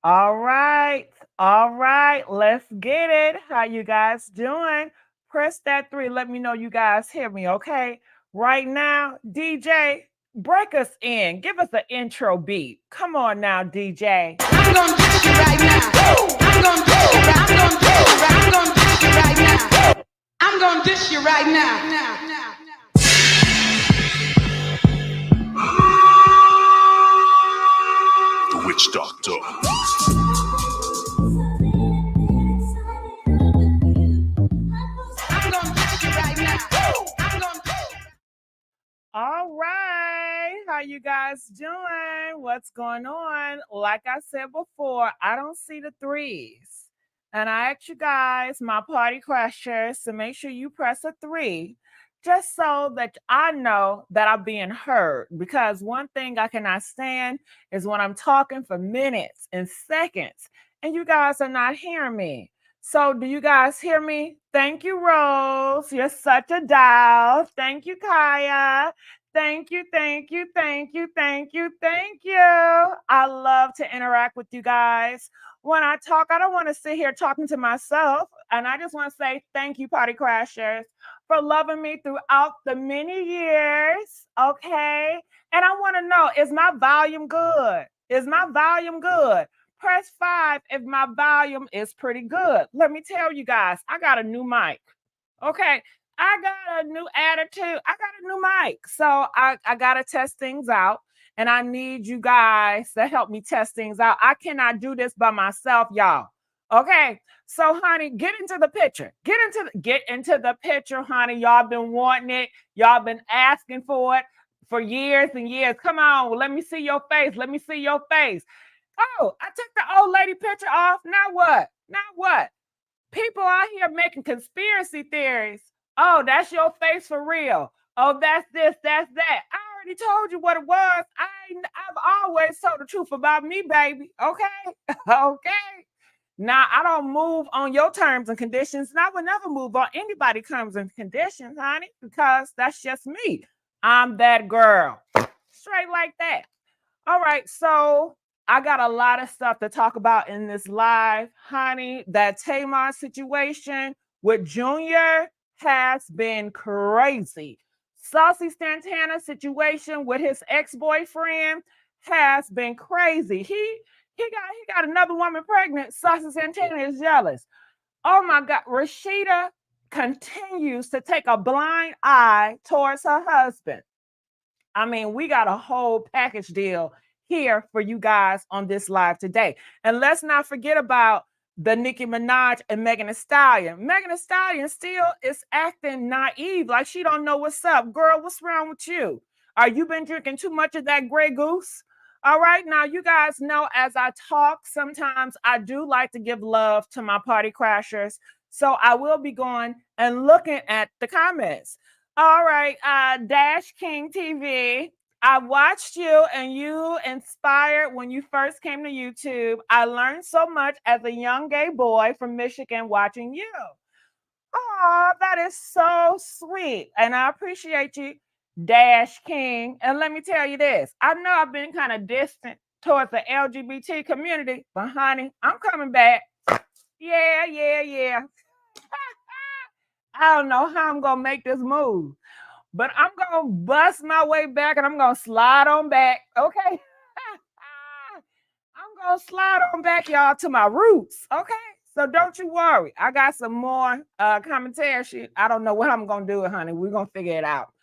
All right. All right. Let's get it. How you guys doing? Press that 3. Let me know you guys hear me, okay? Right now, DJ, break us in. Give us an intro beat. Come on now, DJ. I'm gonna dish you right now. I'm gonna dish you right. I'm gonna dish you right. I'm gonna dish you right now. I'm gonna dish you right now. The Witch Doctor. I'm gonna dish you right now. I'm gonna dish you. All right. How you guys doing? What's going on? Like I said before, I don't see the threes. And I asked you guys, my party crashers, to make sure you press a 3 just so that I know that I'm being heard. Because one thing I cannot stand is when I'm talking for minutes and seconds and you guys are not hearing me. So, do you guys hear me? Thank you, Rose. You're such a doll. Thank you, Kaya. Thank you, thank you, thank you, thank you, thank you. I love to interact with you guys. When I talk, I don't want to sit here talking to myself. And I just want to say thank you, Party Crashers, for loving me throughout the many years. Okay. And I want to know, is my volume good? Is my volume good? Press 5 if my volume is pretty good. Let me tell you guys, I got a new mic. Okay. I got a new attitude. I got a new mic. So I got to test things out. And I need you guys to help me test things out. I cannot do this by myself, y'all. Okay. So, honey, get into the picture. Get into the picture, honey. Y'all been wanting it. Y'all been asking for it for years and years. Come on, let me see your face. Let me see your face. Oh, I took the old lady picture off. Now what? Now what? People out here making conspiracy theories. Oh, that's your face for real. Oh, that's this, that's that. I already told you what it was. I've always told the truth about me, baby. Okay? Okay. Now I don't move on your terms and conditions, and I would never move on anybody's terms and conditions, honey, because that's just me. I'm that girl. Straight like that. All right, so I got a lot of stuff to talk about in this live, honey. That Tamar situation with Junior has been crazy. Saucy Santana situation with his ex-boyfriend has been crazy. He got another woman pregnant. Saucy Santana is jealous. Oh my God, Rasheeda continues to take a blind eye towards her husband. I mean, we got a whole package deal here for you guys on this live today. And let's not forget about the Nicki Minaj and Megan Thee Stallion. Megan Thee Stallion still is acting naive, like she don't know what's up. Girl, what's wrong with you? Are you been drinking too much of that Grey Goose? All right, now you guys know as I talk, sometimes I do like to give love to my party crashers. So I will be going and looking at the comments. All right, Dash King TV. I watched you and you inspired when you first came to YouTube. I learned so much as a young gay boy from Michigan watching you. Oh, that is so sweet. And I appreciate you, Dash King. And let me tell you this, I know I've been kind of distant towards the LGBT community, but honey, I'm coming back. Yeah, yeah, yeah. I don't know how I'm going to make this move. But I'm gonna bust my way back and I'm gonna slide on back. Okay. I'm gonna slide on back, y'all, to my roots. Okay. So don't you worry. I got some more commentary shit. I don't know what I'm gonna do, honey. We're gonna figure it out.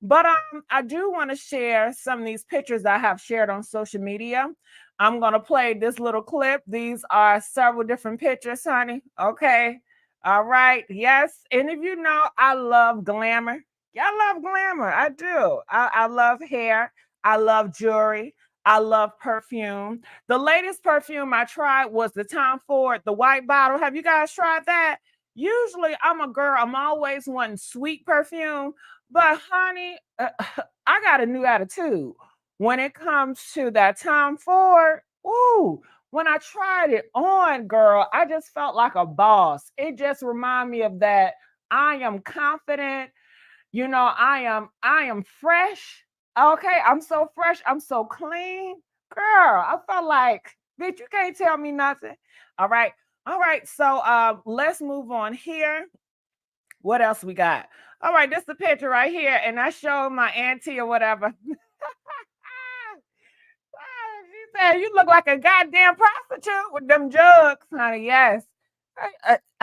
But I do want to share some of these pictures I have shared on social media. I'm gonna play this little clip. These are several different pictures, honey. Okay. All right. Yes. And if you know, I love glamour. Yeah, I love glamour. I do. I love hair. I love jewelry. I love perfume. The latest perfume I tried was the Tom Ford, the white bottle. Have you guys tried that? Usually, I'm a girl. I'm always wanting sweet perfume. But, honey, I got a new attitude when it comes to that Tom Ford. Ooh, when I tried it on, girl, I just felt like a boss. It just reminded me of that. I am confident. I am fresh. Okay, I'm so fresh. I'm so clean. Girl, I felt like Bitch, you can't tell me nothing. All right. All right. So let's move on here. What else we got? All right, this is the picture right here, and I showed my auntie or whatever. She said, "You look like a goddamn prostitute with them jugs, honey." Yes.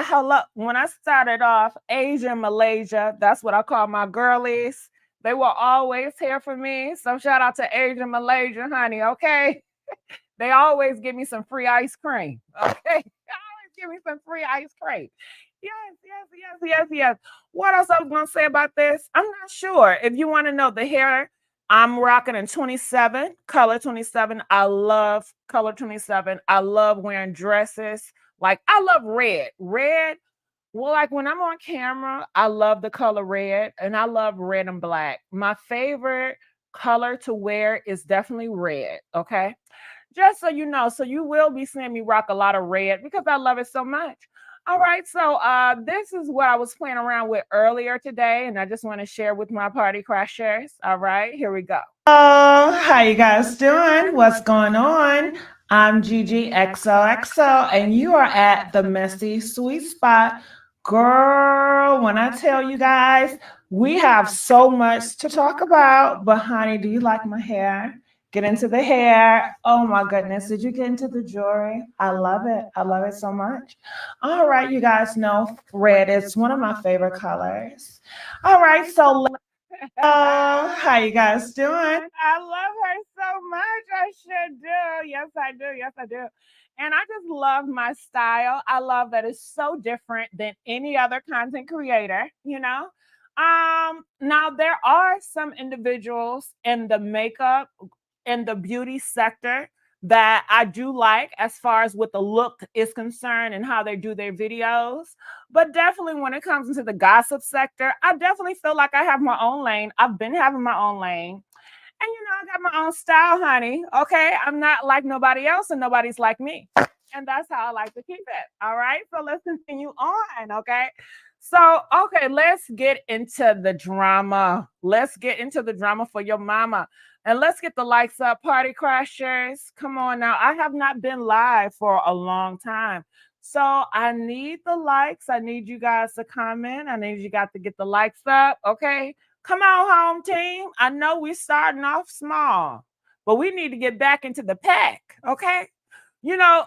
Hello. When I started off Asia, Malaysia, that's what I call my girlies. They were always here for me. So shout out to Asia, Malaysia, honey. Okay. They always give me some free ice cream. Okay. Always give me some free ice cream. Yes, yes, yes, yes, yes. What else I was gonna say about this? I'm not sure. If you want to know the hair, I'm rocking in 27, color 27. I love color 27. I love wearing dresses. Like I love red. Red. Well, like when I'm on camera, I love the color red and I love red and black. My favorite color to wear is definitely red. Okay. Just so you know, so you will be seeing me rock a lot of red because I love it so much. All right, so this is what I was playing around with earlier today, and I just want to share with my party crashers. All right, here we go. Hello, how you guys doing? What's going on? I'm Gigi XOXO, and you are at the Messy Sweet Spot. Girl, when I tell you guys, we have so much to talk about. But honey, do you like my hair? Get into the hair. Oh my goodness. Did you get into the jewelry? I love it. I love it so much. All right, you guys know red is one of my favorite colors. All right, so how you guys doing? I love her so much. I sure do. Yes, I do. Yes, I do. And I just love my style. I love that it's so different than any other content creator, you know? Now there are some individuals in the makeup in the beauty sector that I do like as far as what the look is concerned and how they do their videos. But definitely when it comes into the gossip sector, I definitely feel like I have my own lane. I've been having my own lane. And I got my own style, honey. Okay. I'm not like nobody else and nobody's like me. And that's how I like to keep it. All right. So let's continue on. Okay. So, okay, let's get into the drama. Let's get into the drama for your mama. And let's get the likes up, party crashers. Come on now. I have not been live for a long time. So I need the likes. I need you guys to comment. I need you guys to get the likes up. Okay. Come on, home team. I know we're starting off small, but we need to get back into the pack. Okay.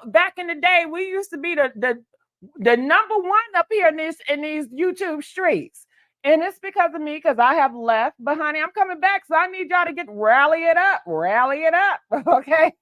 Back in the day, we used to be the number one up here in these YouTube streets. And it's because of me, because I have left. But honey, I'm coming back. So I need y'all to rally it up. Rally it up. Okay.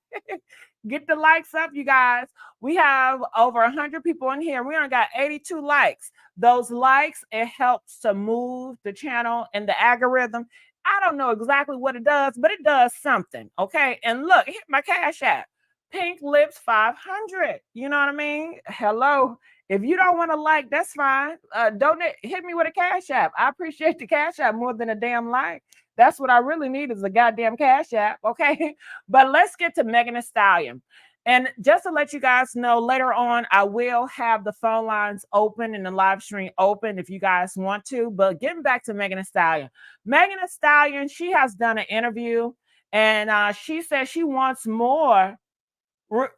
Get the likes up, you guys. We have over 100 people in here. We only got 82 likes. Those likes, it helps to move the channel and the algorithm. I don't know exactly what it does, but it does something. Okay. And look, hit my Cash App. Pink Lips 500. You know what I mean? Hello. If you don't want to like, that's fine. Donate, hit me with a Cash App. I appreciate the Cash App more than a damn like. That's what I really need is a goddamn Cash App. Okay. But let's get to Megan Thee Stallion. And just to let you guys know, later on, I will have the phone lines open and the live stream open if you guys want to. But getting back to Megan Thee Stallion, Megan Thee Stallion, she has done an interview and she says she wants more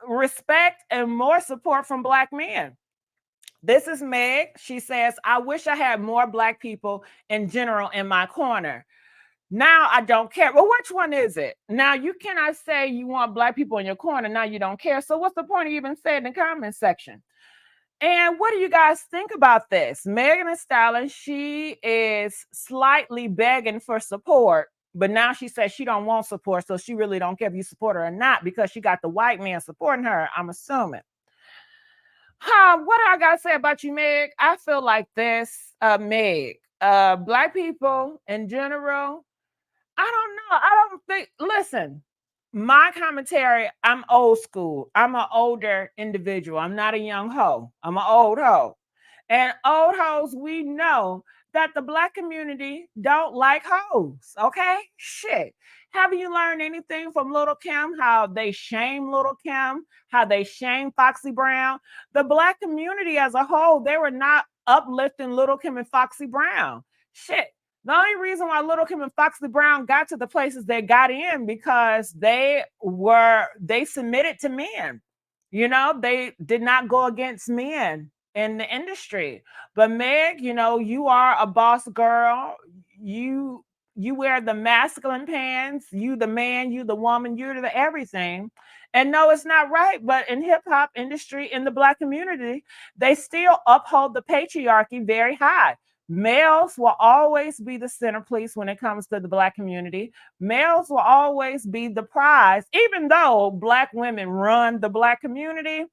respect and more support from Black men. This is Meg. She says, I wish I had more Black people in general in my corner. Now I don't care. Well, which one is it? Now you cannot say you want Black people in your corner. Now you don't care. So what's the point of even saying in the comment section? And what do you guys think about this? Megan Thee Stallion, she is slightly begging for support, but now she says she don't want support, so she really don't care if you support her or not because she got the white man supporting her, I'm assuming. What do I gotta say about you, Meg? I feel like this, Meg. Black people in general, I don't know. I don't think. Listen, my commentary. I'm old school. I'm an older individual. I'm not a young hoe. I'm an old hoe. And old hoes, we know that the Black community don't like hoes. Okay, shit. Have you learned anything from Little Kim? How they shame Little Kim? How they shame Foxy Brown? The Black community as a whole, they were not uplifting Little Kim and Foxy Brown. Shit. The only reason why Little Kim and Foxy Brown got to the places they got in because they submitted to men. They did not go against men in the industry. But Meg, you are a boss girl. You you wear the masculine pants. You the man, you the woman, you're the everything. And no, it's not right. But in hip hop industry, in the black community, they still uphold the patriarchy very high. Males will always be the centerpiece when it comes to the black community. Males will always be the prize, even though black women run the black community.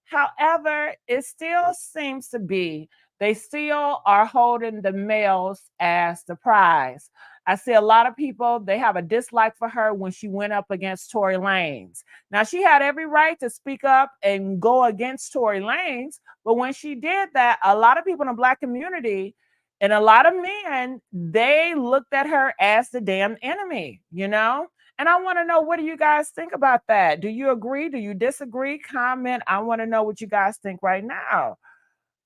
However, it still seems to be they still are holding the males as the prize. I see a lot of people, they have a dislike for her when she went up against Tory Lanez. Now, she had every right to speak up and go against Tory Lanez, but when she did that, a lot of people in the black community and a lot of men, they looked at her as the damn enemy. And I want to know, what do you guys think about that? Do you agree? Do you disagree? Comment. I want to know what you guys think right now.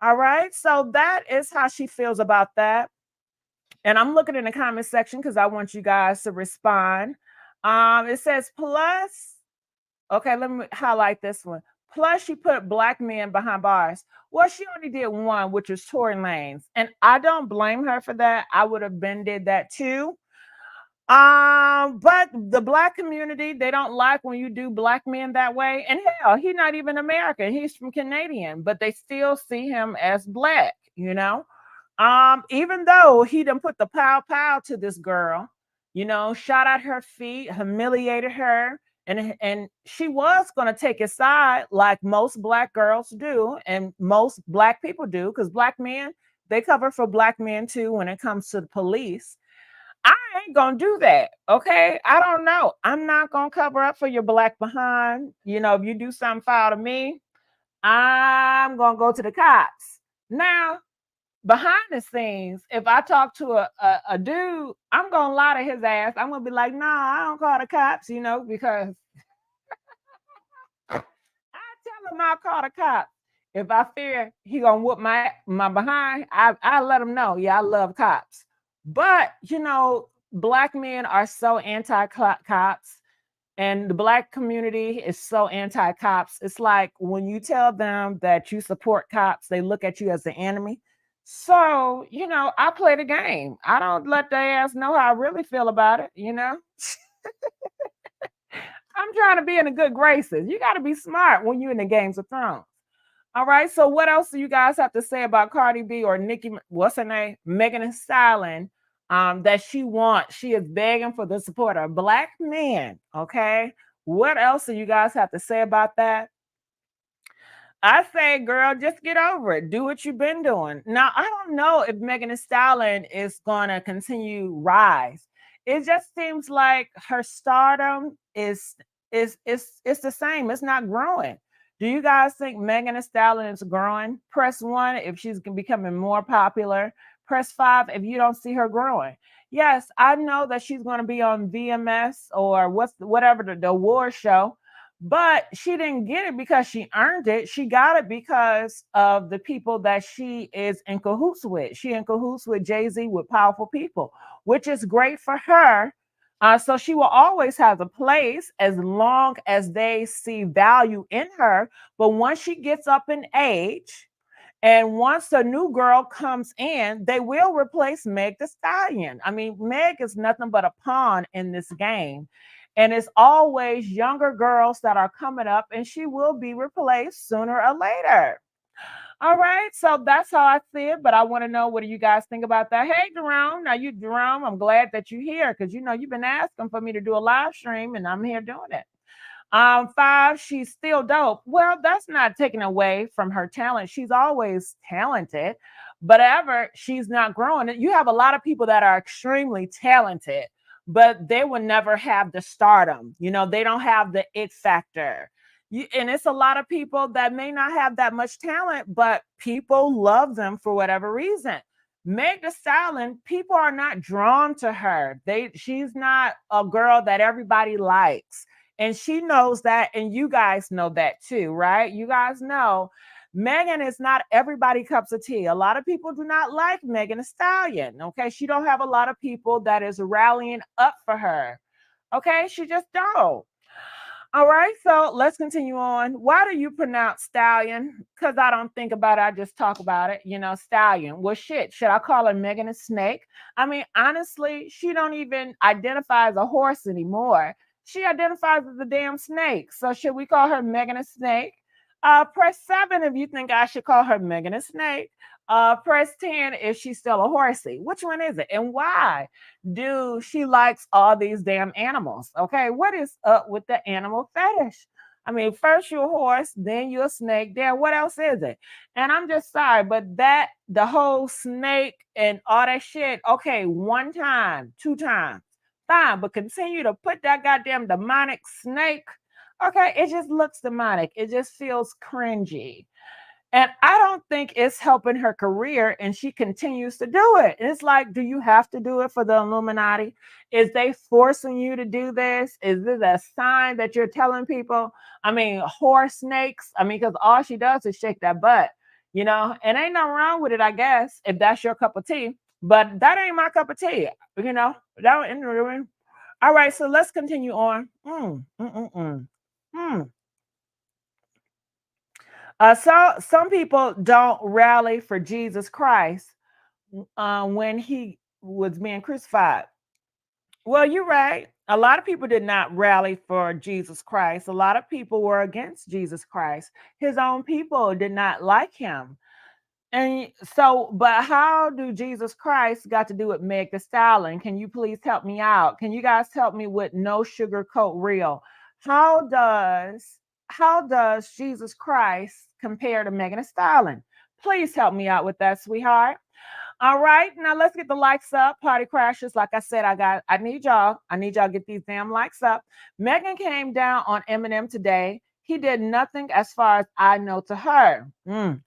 All right. So that is how she feels about that. And I'm looking in the comment section because I want you guys to respond. It says plus. Okay, let me highlight this one. Plus, she put black men behind bars. Well, she only did one, which was Tory Lanez, and I don't blame her for that. I would have been did that too. But the black community, they don't like when you do black men that way. And hell, he's not even American. He's from Canadian, but they still see him as black. Even though he done put the pow pow to this girl, shot at her feet, humiliated her, and she was gonna take his side like most black girls do, and most black people do, because black men, they cover for black men too when it comes to the police. I ain't gonna do that. Okay. I don't know. I'm not gonna cover up for your black behind. If you do something foul to me, I'm gonna go to the cops. Now, behind the scenes, if I talk to a dude, I'm gonna lie to his ass. I'm gonna be like, nah, I don't call the cops, because I tell him I'll call the cops. If I fear he gonna whoop my behind, I let him know. Yeah, I love cops. But black men are so anti cops, and the black community is so anti cops. It's like when you tell them that you support cops, they look at you as the enemy. So I play the game. I don't let their ass know how I really feel about it. I'm trying to be in the good graces. You got to be smart when you're in the Games of Thrones. All right. So what else do you guys have to say about Cardi B or Nicki? What's her name? Megan Thee Stallion. That she wants. She is begging for the support of black men. Okay. What else do you guys have to say about that? I say, girl, just get over it. Do what you've been doing. Now, I don't know if Megan Thee Stallion is going to continue rise. It just seems like her stardom is the same. It's not growing. Do you guys think Megan Thee Stallion is growing? Press 1 if she's becoming more popular. Press 5 if you don't see her growing. Yes, I know that she's going to be on VMS or whatever the award show, but she didn't get it because she earned it. She got it because of the people that she is in cahoots with. She in cahoots with Jay-Z, with powerful people, which is great for her. So she will always have a place as long as they see value in her. But once she gets up in age, and once a new girl comes in, they will replace Meg the Stallion. I mean, Meg is nothing but a pawn in this game. And it's always younger girls that are coming up, and she will be replaced sooner or later. All right, so that's how I see it. But I want to know, what do you guys think about that? Hey, Jerome. Now, Jerome, I'm glad that you're here because you've been asking for me to do a live stream, and I'm here doing it. 5, she's still dope. Well, that's not taken away from her talent. She's always talented, but ever she's not growing. You have a lot of people that are extremely talented, but they will never have the stardom. They don't have the it factor. And it's a lot of people that may not have that much talent, but people love them for whatever reason. Meg Thee Stallion, people are not drawn to her. She's not a girl that everybody likes. And she knows that, and you guys know that too, right? You guys know Megan is not everybody cups of tea. A lot of people do not like Megan Thee Stallion. Okay, she don't have a lot of people that is rallying up for her. Okay, she just don't. All right, so let's continue on. Why do you pronounce stallion? Because I don't think about it, I just talk about it. Stallion. Well, shit, should I call her Megan a snake? I mean, honestly, she don't even identify as a horse anymore. She identifies as a damn snake. So should we call her Megan a snake? Press 7 if you think I should call her Megan a snake. Press 10 if she's still a horsey. Which one is it and why? Dude, she likes all these damn animals. Okay, what is up with the animal fetish? I mean, first you're a horse, then you're a snake, then what else is it? And I'm just sorry, but the whole snake and all that shit, okay, one time, two times, fine, but continue to put that goddamn demonic snake. Okay, it just looks demonic. It just feels cringy. And I don't think it's helping her career, and she continues to do it. It's like, do you have to do it for the Illuminati? Is they forcing you to do this? Is this a sign that you're telling people? I mean, horse snakes. I mean, because all she does is shake that butt, and ain't nothing wrong with it, I guess, if that's your cup of tea. But that ain't my cup of tea, you know. That. All right, so let's continue on. Mm. So some people don't rally for Jesus Christ when he was being crucified. Well, you're right. A lot of people did not rally for Jesus Christ. A lot of people were against Jesus Christ. His own people did not like him. And so, but how do Jesus Christ got to do with Meg the Stallion? Can you please help me out? Can you guys help me with no sugarcoat real? How does how does Jesus Christ compare to Megan Thee Stallion? Please help me out with that, sweetheart. All right, now let's get the likes up. Party crashers, like I said, I need y'all. I need y'all to get these damn likes up. Megan came down on Eminem today. He did nothing as far as I know to her.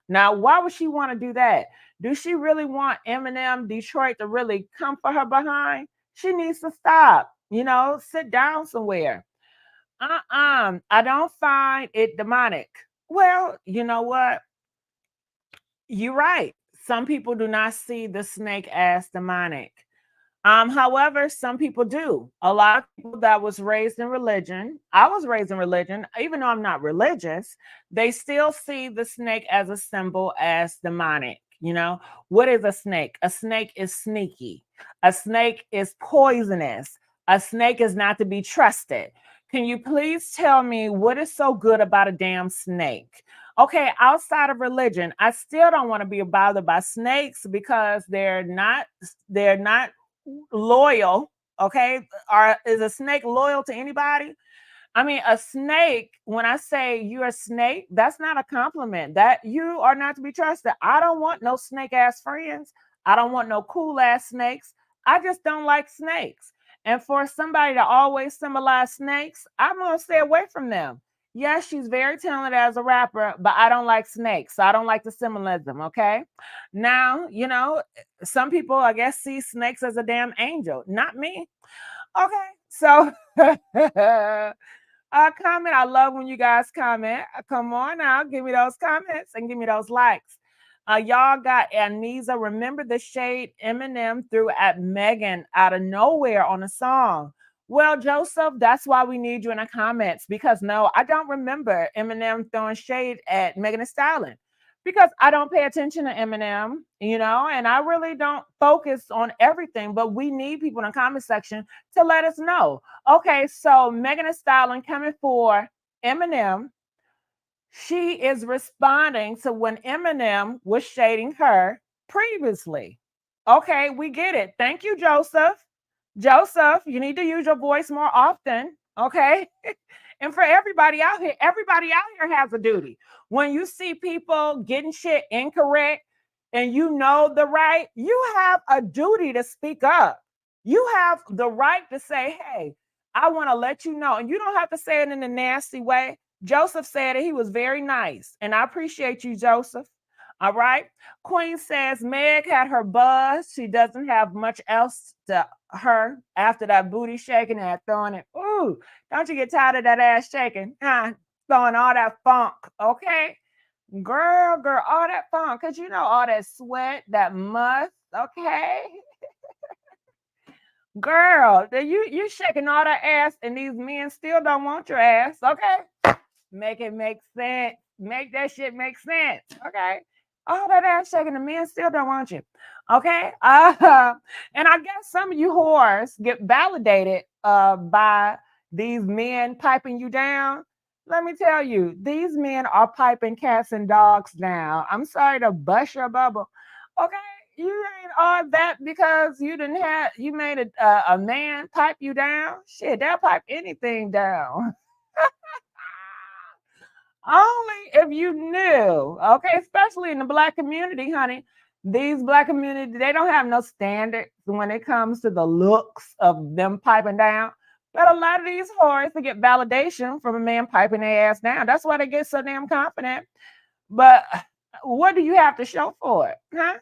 Now, why would she want to do that? Do she really want Eminem, Detroit to really come for her behind? She needs to stop, sit down somewhere. I don't find it demonic. Well, you know what? You're right. Some people do not see the snake as demonic. However, some people do. A lot of people that was raised in religion, I was raised in religion, even though I'm not religious, they still see the snake as a symbol as demonic. What is a snake? A snake is sneaky. A snake is poisonous. A snake is not to be trusted. Can you please tell me what is so good about a damn snake? Okay, outside of religion, I still don't want to be bothered by snakes because they're not loyal. Okay, is a snake loyal to anybody? I mean, a snake, when I say you're a snake, that's not a compliment. That you are not to be trusted. I don't want no snake ass friends. I don't want no cool ass snakes. I just don't like snakes. And for somebody to always symbolize snakes, I'm going to stay away from them. Yes, she's very talented as a rapper, but I don't like snakes. So I don't like the symbolism. Okay. Now, some people, I guess, see snakes as a damn angel. Not me. Okay. So comment. I love when you guys comment. Come on now, give me those comments and give me those likes. Y'all got Anisa. Remember the shade Eminem threw at Megan out of nowhere on a song. Well, Joseph, that's why we need you in the comments because no, I don't remember Eminem throwing shade at Megan Thee Stallion because I don't pay attention to Eminem, and I really don't focus on everything. But we need people in the comment section to let us know. Okay, so Megan Thee Stallion coming for Eminem. She is responding to when Eminem was shading her previously. Okay, we get it. Thank you, Joseph. Joseph, you need to use your voice more often. Okay. And for everybody out here has a duty. When you see people getting shit incorrect and you know the right, you have a duty to speak up. You have the right to say, hey, I want to let you know. And you don't have to say it in a nasty way. Joseph said it. He was very nice. And I appreciate you, Joseph. All right. Queen says Meg had her buzz. She doesn't have much else to her after that booty shaking and throwing it. Ooh, don't you get tired of that ass shaking? Huh? Throwing all that funk. Okay. Girl, all that funk. Cause all that sweat, that must. Okay. Girl, you shaking all that ass, and these men still don't want your ass. Okay, make it make sense. Make that shit make sense. Okay, all that ass shaking, the men still don't want you. Okay, and I guess some of you whores get validated by these men piping you down. Let me tell you, these men are piping cats and dogs down. I'm sorry to bust your bubble. Okay, you ain't all that because you made a man pipe you down. Shit, they'll pipe anything down. Only if you knew. Okay, especially in the black community, honey. These black community, they don't have no standards when it comes to the looks of them piping down. But a lot of these whores they get validation from a man piping their ass down. That's why they get so damn confident. But what do you have to show for it? Huh?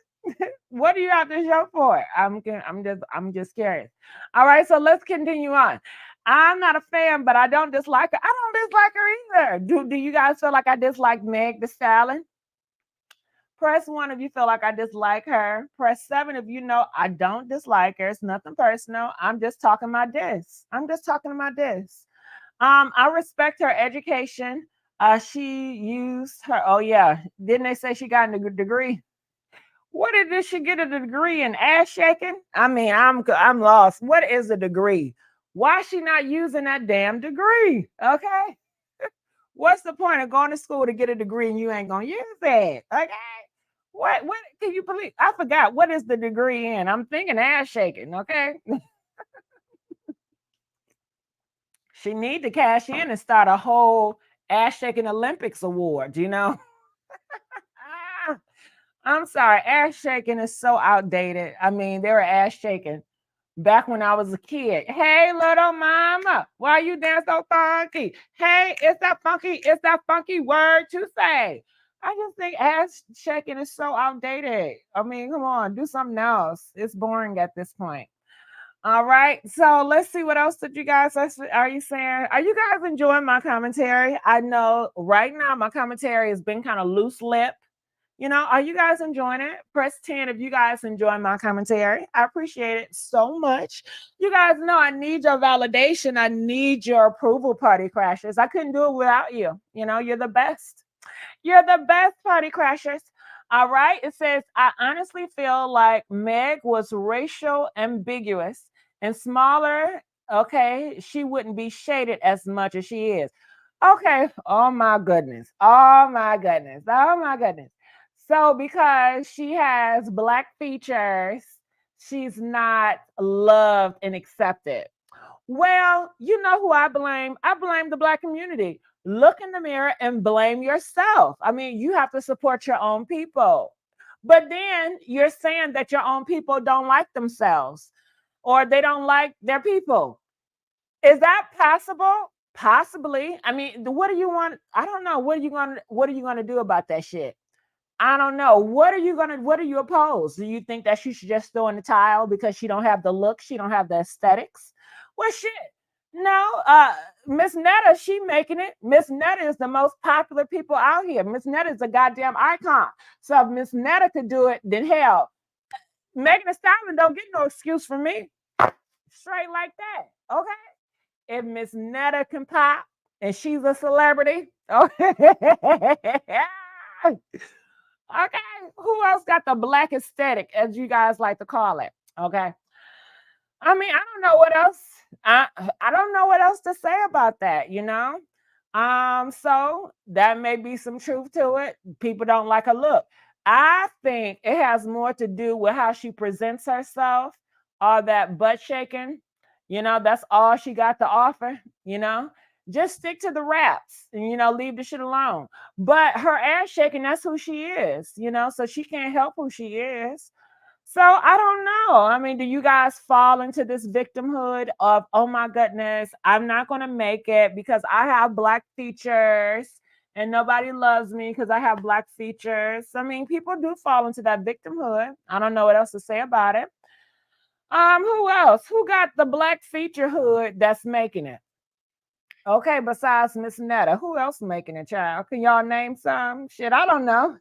What do you have to show for it? I'm just curious. All right, so let's continue on. I'm not a fan, but I don't dislike her. I don't dislike her either. Do you guys feel like I dislike Meg the Stallion? Press one if you feel like I dislike her. Press seven if you know I don't dislike her. It's nothing personal. I'm just talking my diss. I'm just talking about this. I respect her education. She used her. Oh yeah, didn't they say she got a degree? What did she get a degree in ass shaking? I mean, I'm lost. What is a degree? Why is she not using that damn degree? Okay. What's the point of going to school to get a degree and you ain't gonna use it? Okay. What can you believe? I forgot what is the degree in. I'm thinking ass shaking, okay? She need to cash in and start a whole ass shaking Olympics award, you know? Ah, I'm sorry, ass shaking is so outdated. I mean, they were ass shaking back when I was a kid. Hey, little mama, why you dance so funky? Hey, it's that funky word to say. I just think ass shaking is so outdated. I mean, come on, do something else. It's boring at this point. All right, so let's see what else did you guys are you saying? Are you guys enjoying my commentary? I know right now my commentary has been kind of loose lip. Are you guys enjoying it? Press 10 if you guys enjoy my commentary. I appreciate it so much. You guys know I need your validation. I need your approval, party crashers. I couldn't do it without you. You're the best. You're the best, party crashers. All right. It says, I honestly feel like Meg was racial ambiguous and smaller. Okay. She wouldn't be shaded as much as she is. Okay. Oh my goodness. Oh my goodness. Oh my goodness. So because she has black features, she's not loved and accepted. Well, you know who I blame? I blame the black community. Look in the mirror and blame yourself. I mean, you have to support your own people. But then you're saying that your own people don't like themselves or they don't like their people. Is that possible? Possibly. I mean, what do you want? I don't know. What are you gonna do about that shit? I don't know. What are you oppose? Do you think that she should just throw in the tile because she don't have the look, she don't have the aesthetics? Well shit. No, Miss Netta, she making it. Miss Netta is the most popular people out here. Miss Netta is a goddamn icon. So if Miss Netta could do it, then hell, Megan Thee Stallion don't get no excuse from me. Straight like that. Okay. If Miss Netta can pop and she's a celebrity, okay. Okay, who else got the black aesthetic, as you guys like to call it? Okay, I mean, I don't know what else. I don't know what else to say about that. So that may be some truth to it. People don't like her look. I think it has more to do with how she presents herself, all that butt shaking. That's all she got to offer. Just stick to the raps and leave the shit alone. But her ass shaking, that's who she is. So she can't help who she is. So I don't know. I mean, do you guys fall into this victimhood of, oh my goodness, I'm not going to make it because I have black features and nobody loves me because I have black features? I mean, people do fall into that victimhood. I don't know what else to say about it. Who else? Who got the black feature hood that's making it? Okay, besides Miss Netta, who else making it, child? Can y'all name some? Shit, I don't know.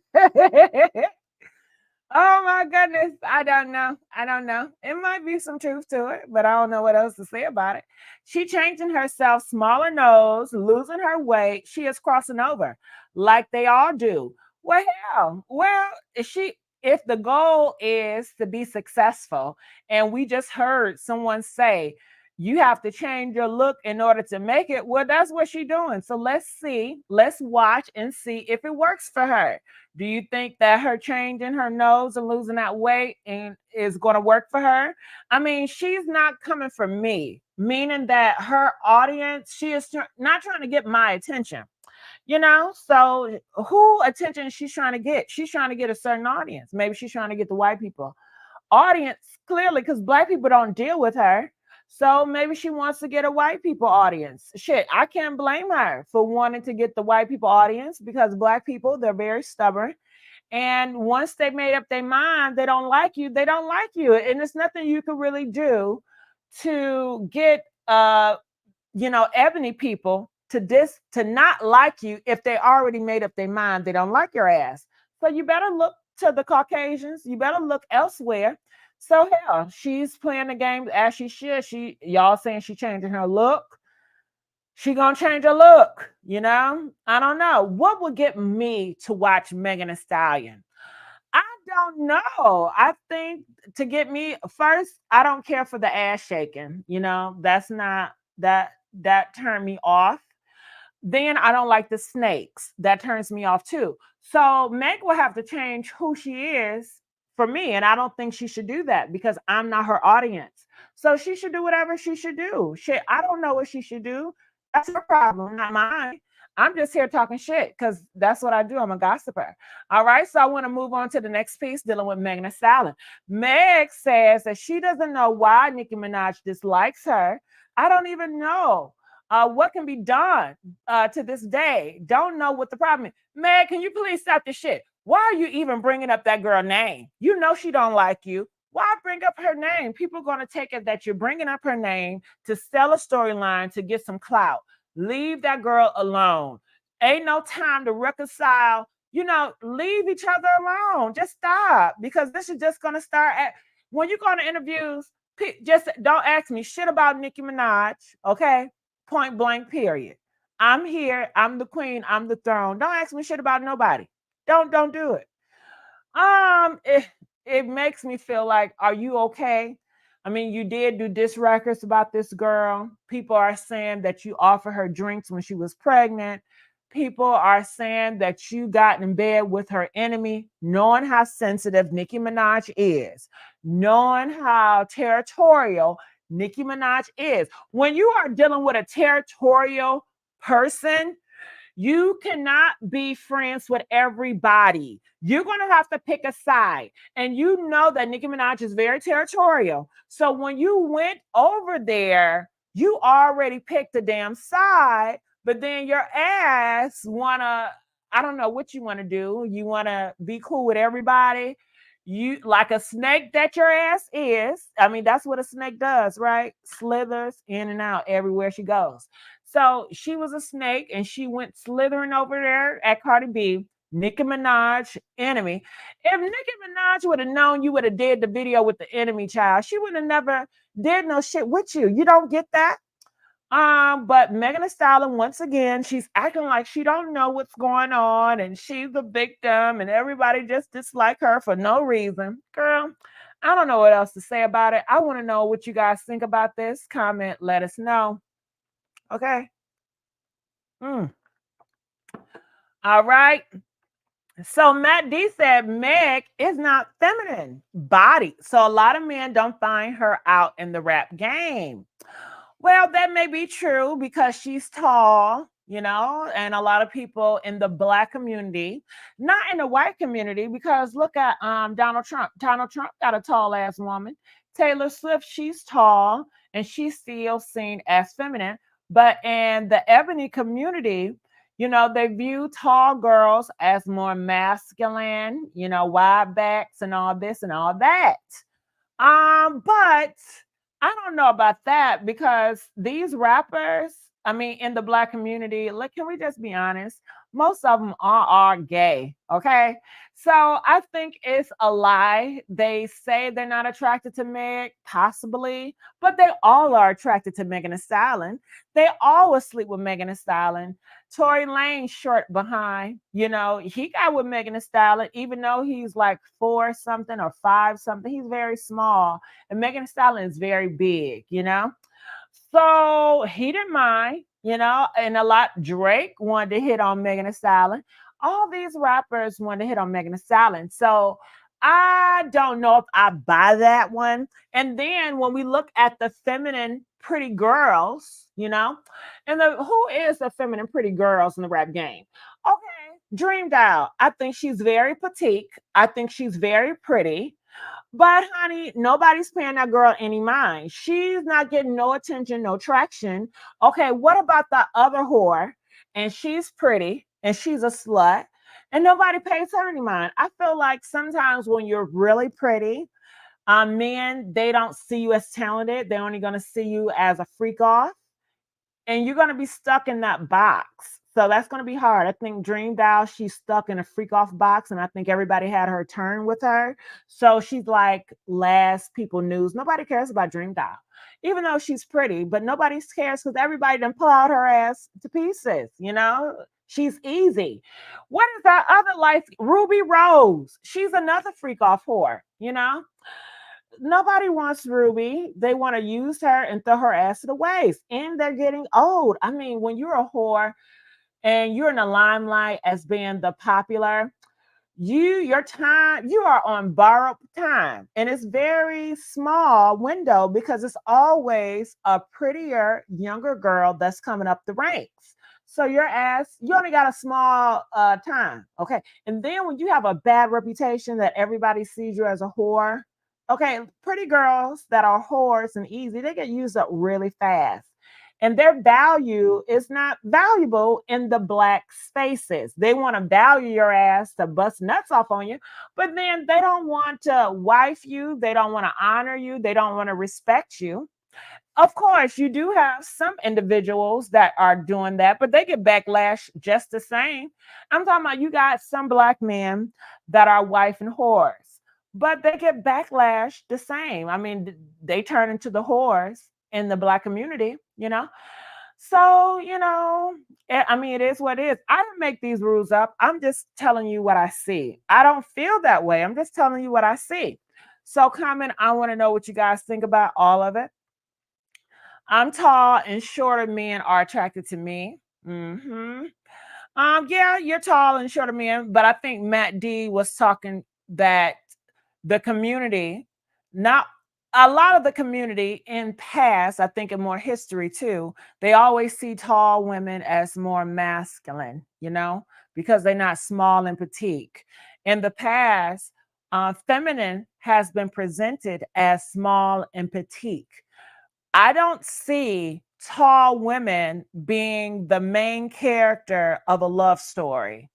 Oh my goodness. I don't know. I don't know. It might be some truth to it, but I don't know what else to say about it. She changing herself, smaller nose, losing her weight. She is crossing over like they all do. Well, hell, well, if the goal is to be successful, and we just heard someone say you have to change your look in order to make it, well, that's what she's doing. So let's see, let's watch and see if it works for her. Do you think that her changing her nose and losing that weight and is going to work for her? I mean, she's not coming for me, meaning that her audience, she is not trying to get my attention. So who attention she's trying to get? She's trying to get a certain audience. Maybe she's trying to get the white people audience, clearly, because black people don't deal with her. So maybe she wants to get a white people audience. Shit, I can't blame her for wanting to get the white people audience, because black people, they're very stubborn. And once they made up their mind, they don't like you, they don't like you. And there's nothing you can really do to get ebony people to not like you if they already made up their mind they don't like your ass. So you better look to the Caucasians. You better look elsewhere. So hell, she's playing the game as she should. Y'all saying she changing her look. She gonna change her look. I don't know what would get me to watch Megan Thee Stallion. I don't know. I think to get me first, I don't care for the ass shaking. That's not that turned me off. Then I don't like the snakes. That turns me off too. So Meg will have to change who she is for me. And I don't think she should do that because I'm not her audience. So she should do whatever she should do. Shit, I don't know what she should do. That's her problem, not mine. I'm just here talking shit because that's what I do. I'm a gossiper. All right. So I want to move on to the next piece dealing with Megan Thee Stallion. Meg says that she doesn't know why Nicki Minaj dislikes her. I don't even know what can be done to this day. Don't know what the problem is. Meg, can you please stop this shit? Why are you even bringing up that girl name? You know she don't like you. Why bring up her name? People are going to take it that you're bringing up her name to sell a storyline to get some clout. Leave that girl alone. Ain't no time to reconcile. Leave each other alone. Just stop, because this is just going to start at when you go to interviews. Just don't ask me shit about Nicki Minaj, okay? Point blank, period. I'm here. I'm the queen. I'm the throne. Don't ask me shit about nobody. Don't do it. It makes me feel like, are you okay? I mean, you did do diss records about this girl. People are saying that you offered her drinks when she was pregnant. People are saying that you got in bed with her enemy, knowing how sensitive Nicki Minaj is, knowing how territorial Nicki Minaj is. When you are dealing with a territorial person, you cannot be friends with everybody. You're going to have to pick a side. And you know that Nicki Minaj is very territorial. So when you went over there, you already picked a damn side, but then your ass wanna, I don't know what you want to do. You want to be cool with everybody. You like a snake that your ass is. I mean, that's what a snake does, right? Slithers in and out everywhere she goes. So she was a snake and she went slithering over there at Cardi B, Nicki Minaj, enemy. If Nicki Minaj would have known you would have did the video with the enemy child, she would have never did no shit with you. You don't get that? But Megan Thee Stallion, once again, she's acting like she don't know what's going on and she's the victim and everybody just dislike her for no reason. Girl, I don't know what else to say about it. I want to know what you guys think about this. Comment, let us know. Okay. Mm. All right. So Matt D said Meg is not feminine body. So a lot of men don't find her out in the rap game. Well, that may be true because she's tall, and a lot of people in the black community, not in the white community, because look at Donald Trump. Donald Trump got a tall ass woman. Taylor Swift, she's tall and she's still seen as feminine. But in the ebony community, they view tall girls as more masculine, wide backs and all this and all that. But I don't know about that because these rappers, I mean, in the black community, like, can we just be honest? Most of them are gay. Okay. So I think it's a lie. They say they're not attracted to Meg, possibly, but they all are attracted to Megan Thee Stallion. They always sleep with Megan Thee Stallion. Tory Lane short behind, he got with Megan Thee Stallion, even though he's like four something or five something. He's very small. And Megan Thee Stallion is very big, So he didn't mind, and a lot Drake wanted to hit on Megan Thee Stallion. All these rappers wanted to hit on Megan Thee Stallion. So I don't know if I buy that one. And then when we look at the feminine pretty girls, and who is the feminine pretty girls in the rap game? Okay, Dream Doll. I think she's very petite. I think she's very pretty. But honey, nobody's paying that girl any mind. She's not getting no attention, no traction. Okay, what about that other whore? And she's pretty and she's a slut and nobody pays her any mind. I feel like sometimes when you're really pretty, men, they don't see you as talented. They're only gonna see you as a freak off and you're going to be stuck in that box. So that's going to be hard. I think Dream Doll, she's stuck in a freak off box, and I think everybody had her turn with her. So she's like last people news. Nobody cares about Dream Doll, even though she's pretty, but nobody cares because everybody done pull out her ass to pieces. She's easy. What is that other life? Ruby Rose. She's another freak off whore. Nobody wants Ruby. They want to use her and throw her ass to the waste. And they're getting old. I mean, when you're a whore and you're in the limelight as being the popular, your time, you are on borrowed time. And it's very small window because it's always a prettier, younger girl that's coming up the ranks. So your ass, you only got a small time. Okay. And then when you have a bad reputation that everybody sees you as a whore, okay, pretty girls that are whores and easy, they get used up really fast. And their value is not valuable in the black spaces. They want to value your ass to bust nuts off on you, but then they don't want to wife you. They don't want to honor you. They don't want to respect you. Of course, you do have some individuals that are doing that, but they get backlash just the same. I'm talking about you got some black men that are wife and whores, but they get backlash the same. I mean, they turn into the whores in the black community. So, I mean, it is what it is. I didn't make these rules up. I'm just telling you what I see. I don't feel that way. I'm just telling you what I see. So, comment, I want to know what you guys think about all of it. I'm tall and shorter men are attracted to me. Yeah, you're tall and shorter men, but I think Matt D was talking that the community, not a lot of the community in past, I think in more history too, they always see tall women as more masculine, because they're not small and petite. In the past, feminine has been presented as small and petite. I don't see tall women being the main character of a love story.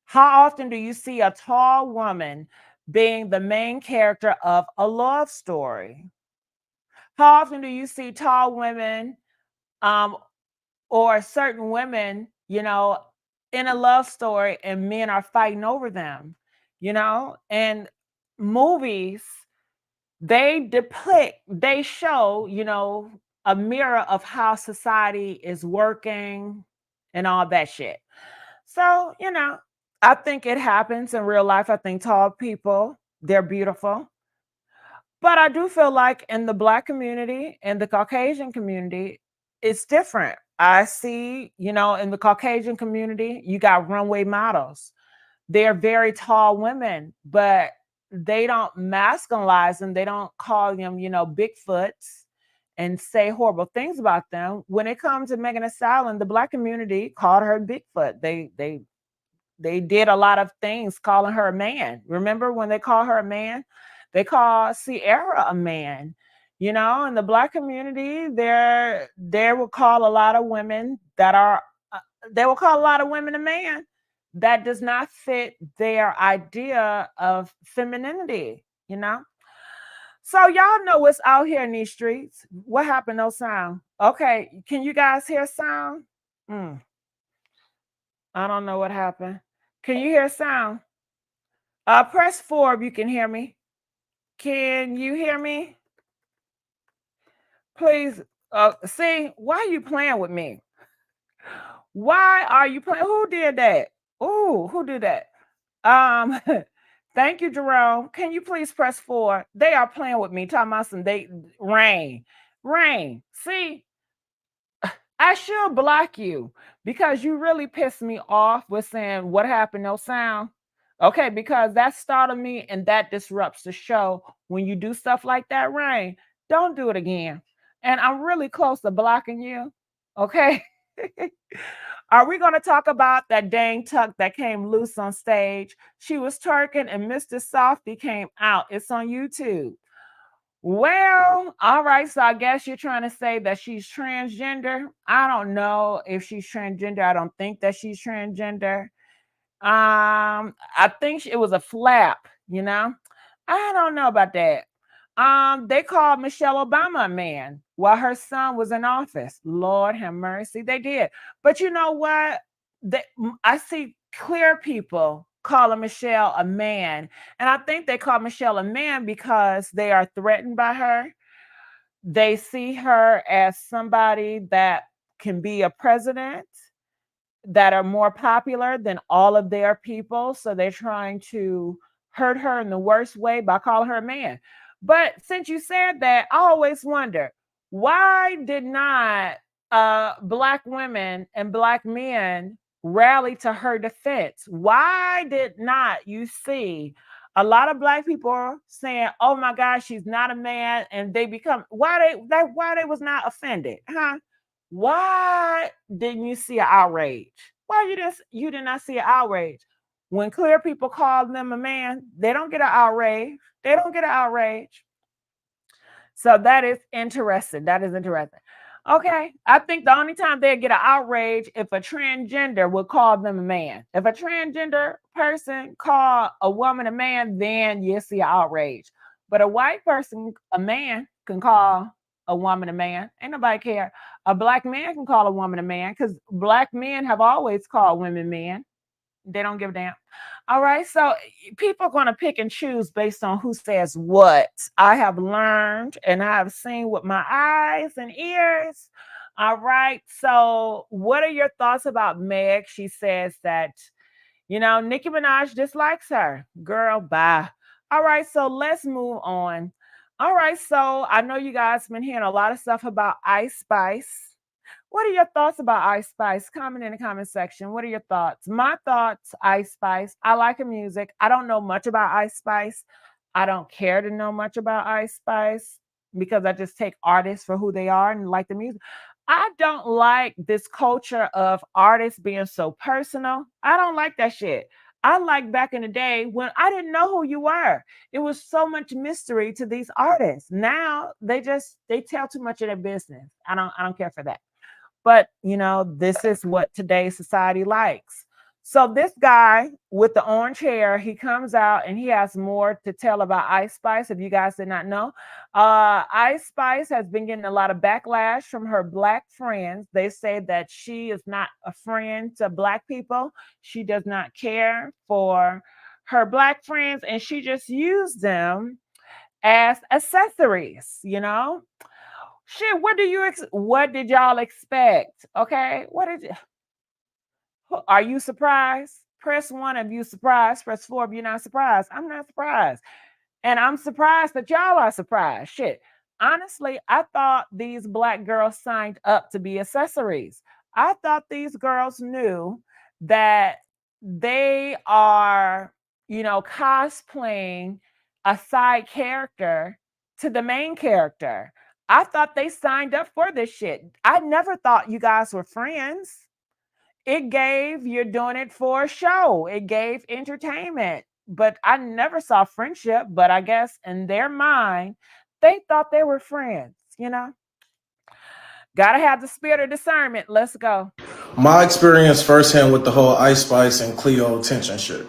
How often do you see a tall woman being the main character of a love story? How often do you see tall women um, or certain women, in a love story and men are fighting over them, And movies, they show, a mirror of how society is working and all that shit. So, I think it happens in real life. I think tall people, they're beautiful. But I do feel like in the black community and the Caucasian community, it's different. I see, in the Caucasian community, you got runway models. They're very tall women, but they don't masculinize them. They don't call them, Bigfoots and say horrible things about them. When it comes to Megan Thee Stallion, the black community called her Bigfoot. They did a lot of things calling her a man. Remember when they call her a man? They call Sierra a man. In the black community, they will call a lot of women that are they will call a lot of women a man that does not fit their idea of femininity. So y'all know what's out here in these streets. What happened? No sound. Okay, can you guys hear sound? Mm. I don't know what happened. Can you hear sound? Press 4 if you can hear me. Can you hear me? Please. See, why are you playing with me? Why are you playing? Who did that? Ooh, who did that? Um, thank you, Jerome. Can you please press 4? They are playing with me, talking about some rain. Rain. See, I should block you because you really pissed me off with saying what happened, no sound. Okay, because that startled me and that disrupts the show. When you do stuff like that, Rain, don't do it again. And I'm really close to blocking you. Okay. Are we going to talk about that dang tuck that came loose on stage? She was twerking and Mr. Softy came out. It's on YouTube. Well, all right. So I guess you're trying to say that she's transgender. I don't know if she's transgender. I don't think that she's transgender. I think it was a flap, you know? I don't know about that. They called Michelle Obama a man while her son was in office. Lord have mercy. They did. But you know what? I see clear people calling Michelle a man. And I think they call Michelle a man because they are threatened by her. They see her as somebody that can be a president, that are more popular than all of their people. So they're trying to hurt her in the worst way by calling her a man. But since you said that, I always wonder, why did not Black women and Black men rally to her defense? Why did not you see a lot of Black people saying, "Oh my gosh, she's not a man," and they become why they was not offended, huh? Why didn't you see an outrage? Why you did not see an outrage? When clear people call them a man, they don't get an outrage. They don't get an outrage. So that is interesting. That is interesting. Okay. I think the only time they get an outrage if a transgender would call them a man. If a transgender person call a woman a man, then you see an outrage. But a white person, a man, can call a woman a man. Ain't nobody care. A Black man can call a woman a man because Black men have always called women men. They don't give a damn. All right. So people are going to pick and choose based on who says what. I have learned and I have seen with my eyes and ears. All right. So, what are your thoughts about Meg? She says that, Nicki Minaj dislikes her. Girl, bye. All right. So, let's move on. All right. So, I know you guys been hearing a lot of stuff about Ice Spice. What are your thoughts about Ice Spice? Comment in the comment section. What are your thoughts? My thoughts, Ice Spice. I like her music. I don't know much about Ice Spice. I don't care to know much about Ice Spice because I just take artists for who they are and like the music. I don't like this culture of artists being so personal. I don't like that shit. I like back in the day when I didn't know who you were. It was so much mystery to these artists. Now they tell too much of their business. I don't care for that. But, this is what today's society likes. So this guy with the orange hair, he comes out and he has more to tell about Ice Spice. If you guys did not know, Ice Spice has been getting a lot of backlash from her Black friends. They say that she is not a friend to Black people. She does not care for her Black friends and she just used them as accessories. Shit, what did y'all expect? Okay, what did you? Are you surprised? Press 1 if you surprised. Press 4 if you're not surprised. I'm not surprised, and I'm surprised that y'all are surprised. Shit, honestly, I thought these Black girls signed up to be accessories. I thought these girls knew that they are, cosplaying a side character to the main character. I thought they signed up for this shit. I never thought you guys were friends. It gave, you're doing it for a show, it gave entertainment. But I never saw friendship. But I guess in their mind, they thought they were friends. Gotta have the spirit of discernment. Let's go. My experience firsthand with the whole Ice Spice and Cleo attention shit.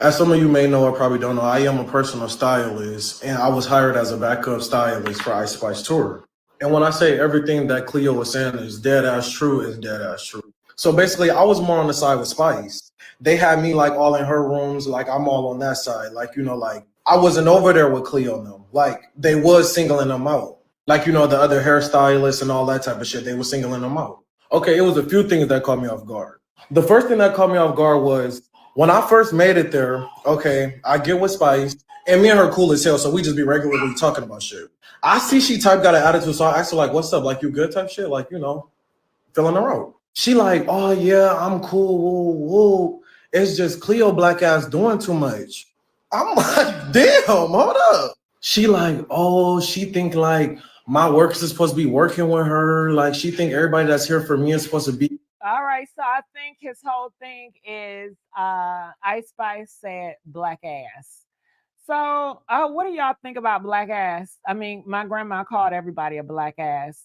As some of you may know or probably don't know, I am a personal stylist and I was hired as a backup stylist for Ice Spice Tour. And when I say everything that Cleo was saying is dead ass true, is dead ass true. So basically, I was more on the side with Spice. They had me like all in her rooms, like I'm all on that side. Like, like I wasn't over there with Cleo and them. Like they was singling them out. Like, the other hairstylists and all that type of shit, they were singling them out. Okay, it was a few things that caught me off guard. The first thing that caught me off guard was when I first made it there, okay, I get with Spice, and me and her cool as hell, so we just be regularly talking about shit. I see she type got an attitude, so I asked her like, "What's up? Like you good?" Type shit, like filling her out. She like, "Oh yeah, I'm cool. Woo, woo. It's just Cleo black ass doing too much." I'm like, "Damn, hold up." She like, "Oh, she think like my workers is supposed to be working with her. Like she think everybody that's here for me is supposed to be." All right, so I think his whole thing is Ice Spice said black ass. So, what do y'all think about black ass? I mean, my grandma called everybody a black ass.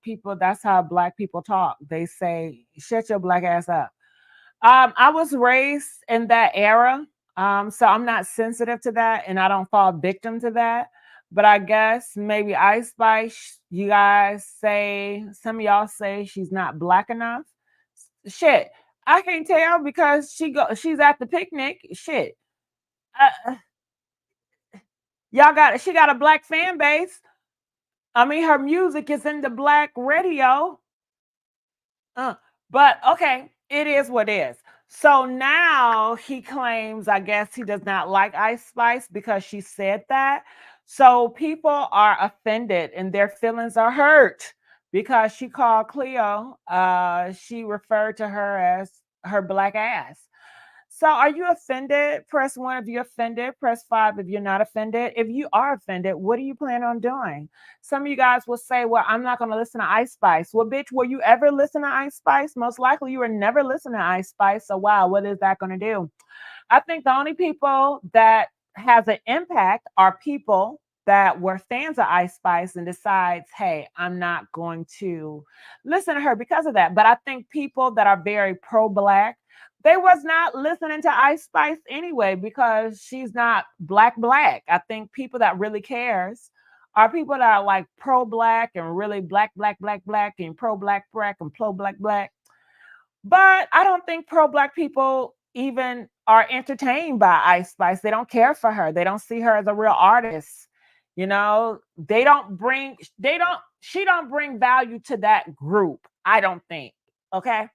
People, that's how black people talk. They say, shut your black ass up. I was raised in that era, so I'm not sensitive to that, and I don't fall victim to that. But I guess maybe Ice Spice, you guys say, some of y'all say she's not black enough. Shit, I can't tell because she's at the picnic. Shit, uh, she got a black fan base. I mean, her music is in the black radio. Uh, but okay, it is what it is. So now he claims, I guess he does not like Ice Spice because she said that. So people are offended and their feelings are hurt because she called Cleo. She referred to her as her black ass. So are you offended? Press one if you're offended. Press five if you're not offended. If you are offended, what do you plan on doing? Some of you guys will say, well, I'm not going to listen to Ice Spice. Well, bitch, will you ever listen to Ice Spice? Most likely you were never listening to Ice Spice. So wow, what is that going to do? I think the only people that has an impact are people that were fans of Ice Spice and decides, hey, I'm not going to listen to her because of that. But I think people that are very pro-black, they was not listening to Ice Spice anyway because she's not black. I think people that really cares are people that are like pro-black and really black and pro-black and pro-black. But I don't think pro-black people even are entertained by Ice Spice. They don't care for her. They don't see her as a real artist. She don't bring value to that group, I don't think. Okay.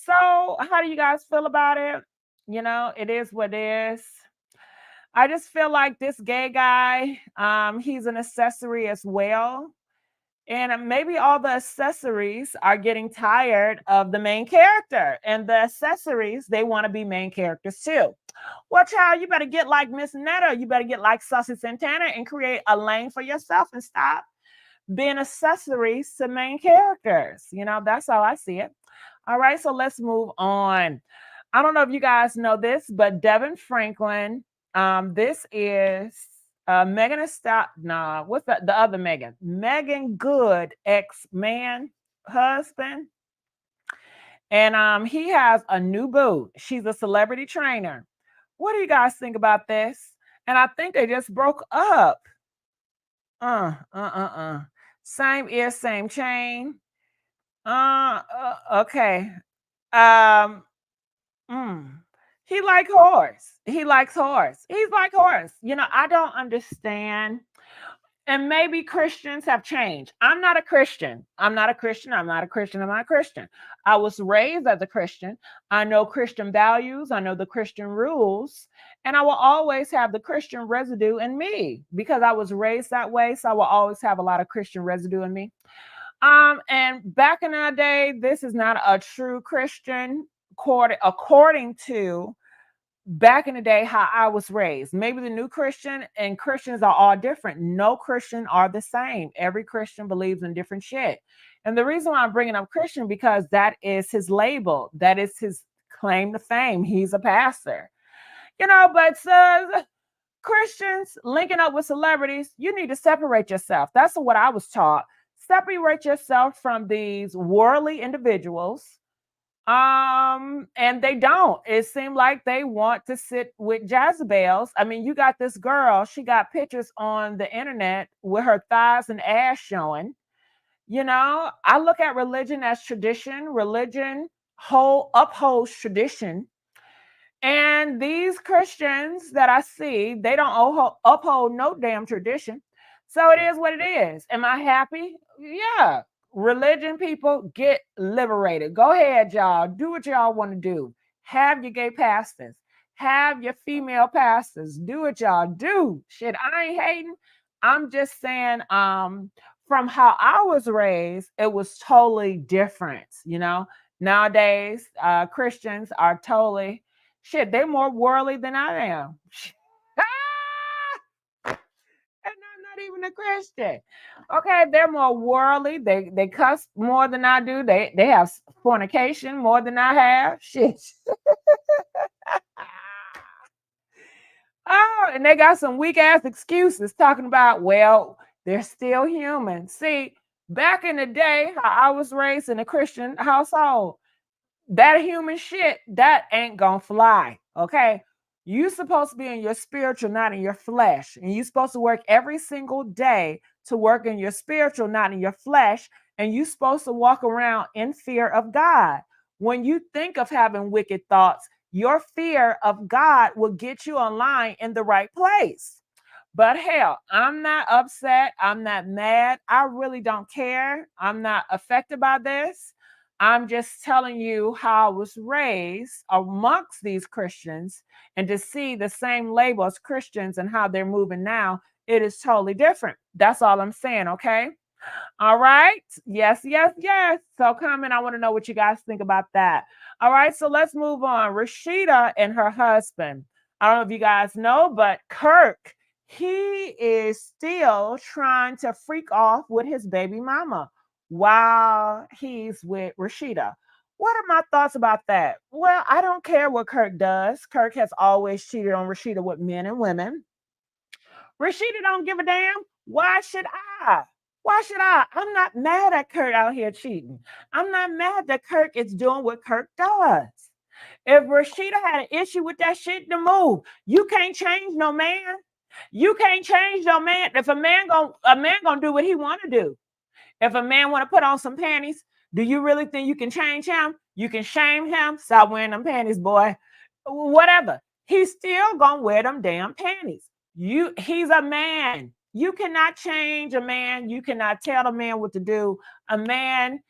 So how do you guys feel about it? It is what it is. I just feel like this gay guy, he's an accessory as well. And maybe all the accessories are getting tired of the main character. And the accessories, they want to be main characters too. Well, child, you better get like Miss Netta. You better get like Saucy Santana and create a lane for yourself and stop being accessories to main characters. That's how I see it. All right, so let's move on. I don't know if you guys know this, but Devin Franklin, this is Megan Stop. Nah, what's the other Megan? Megan Good ex-man husband, and he has a new boo. She's a celebrity trainer. What do you guys think about this? And I think they just broke up. Same ear, same chain. Okay. Um, Mm. He like horse. He likes horse. He's like horse. I don't understand. And maybe Christians have changed. I'm not a Christian. I'm not a Christian. I'm not a Christian. I'm not a Christian. I was raised as a Christian. I know Christian values. I know the Christian rules. And I will always have the Christian residue in me because I was raised that way. So I will always have a lot of Christian residue in me. And back in the day, this is not a true Christian according to back in the day how I was raised. Maybe the new Christian and Christians are all different. No Christian are the same. Every Christian believes in different shit. And the reason why I'm bringing up Christian because that is his label. That is his claim to fame. He's a pastor. But Christians linking up with celebrities, you need to separate yourself. That's what I was taught. Separate yourself from these worldly individuals. And they don't. It seemed like they want to sit with Jezebels. I mean, you got this girl, she got pictures on the internet with her thighs and ass showing. I look at religion as tradition. Religion upholds tradition. And these Christians that I see, they don't uphold no damn tradition. So it is what it is. Am I happy? Yeah. Religion people get liberated. Go ahead, y'all. Do what y'all want to do. Have your gay pastors. Have your female pastors. Do what y'all do. Shit, I ain't hating. I'm just saying, from how I was raised, it was totally different. Nowadays, Christians are totally shit, they're more worldly than I am. And I'm not even a Christian. Okay, they're more worldly. They cuss more than I do. They have fornication more than I have. Shit. Oh, and they got some weak ass excuses talking about, well, they're still human. See, back in the day, how I was raised in a Christian household, that human shit, that ain't gonna fly. Okay. You supposed to be in your spiritual, not in your flesh. And you supposed to work every single day to work in your spiritual, not in your flesh. And you supposed to walk around in fear of God. When you think of having wicked thoughts, your fear of God will get you online in the right place. But hell, I'm not upset. I'm not mad. I really don't care. I'm not affected by this. I'm just telling you how I was raised amongst these Christians, and to see the same label as Christians and how they're moving now, it is totally different. That's all I'm saying, okay? All right. Yes, yes, yes. So comment. I want to know what you guys think about that. All right. So let's move on. Rasheeda and her husband. I don't know if you guys know, but Kirk, he is still trying to freak off with his baby mama while he's with Rasheeda. What are my thoughts about that? Well, I don't care what Kirk does. Kirk has always cheated on Rasheeda with men and women. Rasheeda don't give a damn. Why should I? Why should I? I'm not mad at Kirk out here cheating. I'm not mad that Kirk is doing what Kirk does. If Rasheeda had an issue with that shit, to move. You can't change no man. You can't change no man. If a man gonna do what he want to do. If a man want to put on some panties, do you really think you can change him? You can shame him. Stop wearing them panties, boy. Whatever. He's still gonna wear them damn panties. He's a man. You cannot change a man. You cannot tell a man what to do. A man,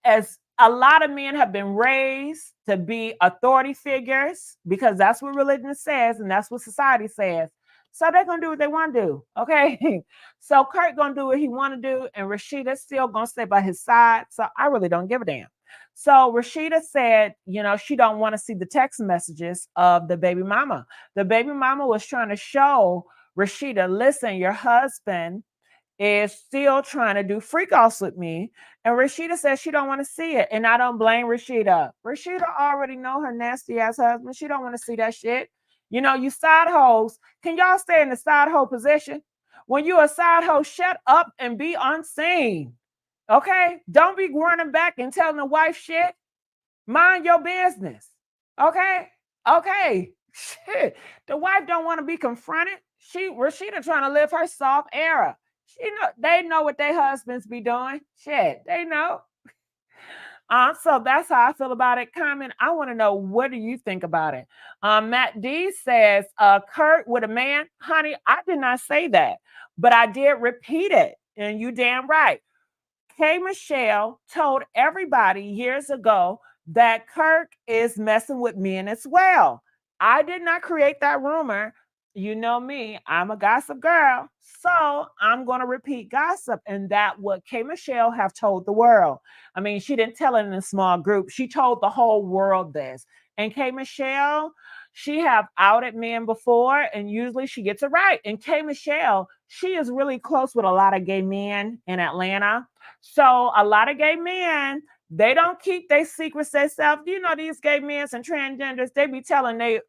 as a lot of men have been raised to be authority figures, because that's what religion says and that's what society says. So they're gonna do what they want to do. Okay. So Kurt gonna do what he want to do, and Rasheeda's still gonna stay by his side. So I really don't give a damn. So Rasheeda said, she don't want to see the text messages of the baby mama. The baby mama was trying to show Rasheeda, listen, your husband is still trying to do freak offs with me. And Rasheeda says she don't want to see it. And I don't blame Rasheeda. Rasheeda already know her nasty ass husband. She don't want to see that shit. You side hoes. Can y'all stay in the side hoe position? When you a side hoe, shut up and be unseen. Okay? Don't be running back and telling the wife shit. Mind your business. Okay? Okay. Shit. The wife don't want to be confronted. Rasheeda trying to live her soft era. They know what their husbands be doing. Shit, they know. So that's how I feel about it. Comment. I want to know, what do you think about it? Matt D says, Kurt with a man, honey. I did not say that, but I did repeat it, and you damn right. K. Michelle told everybody years ago that Kirk is messing with men as well. I did not create that rumor. You know me, I'm a gossip girl. So I'm going to repeat gossip. And that what K. Michelle have told the world. I mean, she didn't tell it in a small group. She told the whole world this. And K. Michelle, she have outed men before, and usually she gets it right. And K. Michelle, she is really close with a lot of gay men in Atlanta. So a lot of gay men, they don't keep their secrets themselves. These gay men and transgenders, they be telling they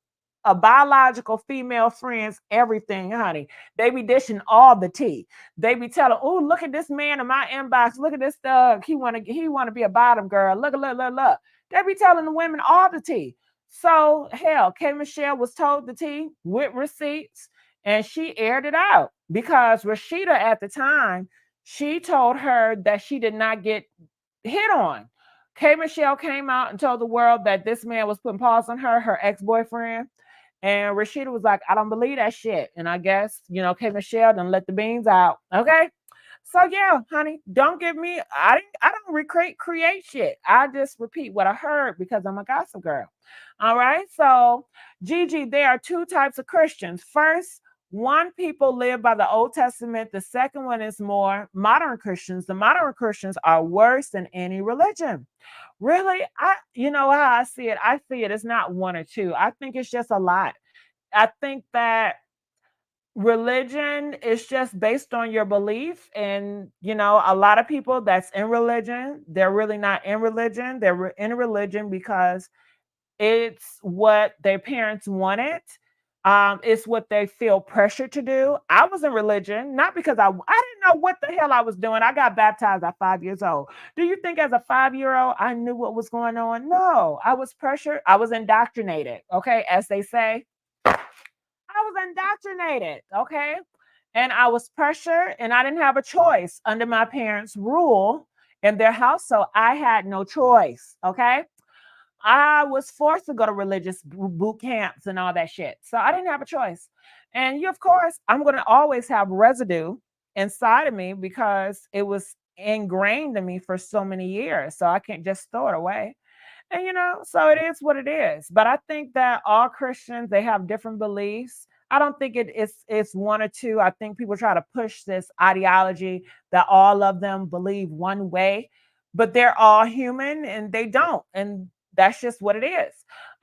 biological female friends everything, honey. They be dishing all the tea. They be telling, oh, look at this man in my inbox. Look at this thug. He wanna be a bottom girl. Look, look, look, look. They be telling the women all the tea. So hell, K. Michelle was told the tea with receipts, and she aired it out because Rasheeda at the time, she told her that she did not get hit on. K Michelle came out and told the world that this man was putting paws on her ex-boyfriend. And Rasheeda was like, I don't believe that shit. And I guess, K Michelle done let the beans out. Okay. So yeah, honey, don't give me I don't recreate create shit. I just repeat what I heard because I'm a gossip girl. All right. So Gigi, there are two types of Christians. First, one people live by the Old Testament. The second one is more modern Christians. The modern Christians are worse than any religion. Really? You know how I see it? I see it as not one or two. I think it's just a lot. I think that religion is just based on your belief. And, a lot of people that's in religion, they're really not in religion. They're in religion because it's what their parents wanted. It's what they feel pressure to do. I was in religion, not because I didn't know what the hell I was doing. I got baptized at 5 years old. Do you think as a 5 year old, I knew what was going on? No, I was pressured. I was indoctrinated. Okay. As they say, I was indoctrinated. Okay. And I was pressured and I didn't have a choice under my parents' rule in their house. So I had no choice. Okay. I was forced to go to religious boot camps and all that shit. So I didn't have a choice. And of course, I'm going to always have residue inside of me because it was ingrained in me for so many years. So I can't just throw it away. And so it is what it is. But I think that all Christians, they have different beliefs. I don't think it's one or two. I think people try to push this ideology that all of them believe one way, but they're all human and they don't. And that's just what it is.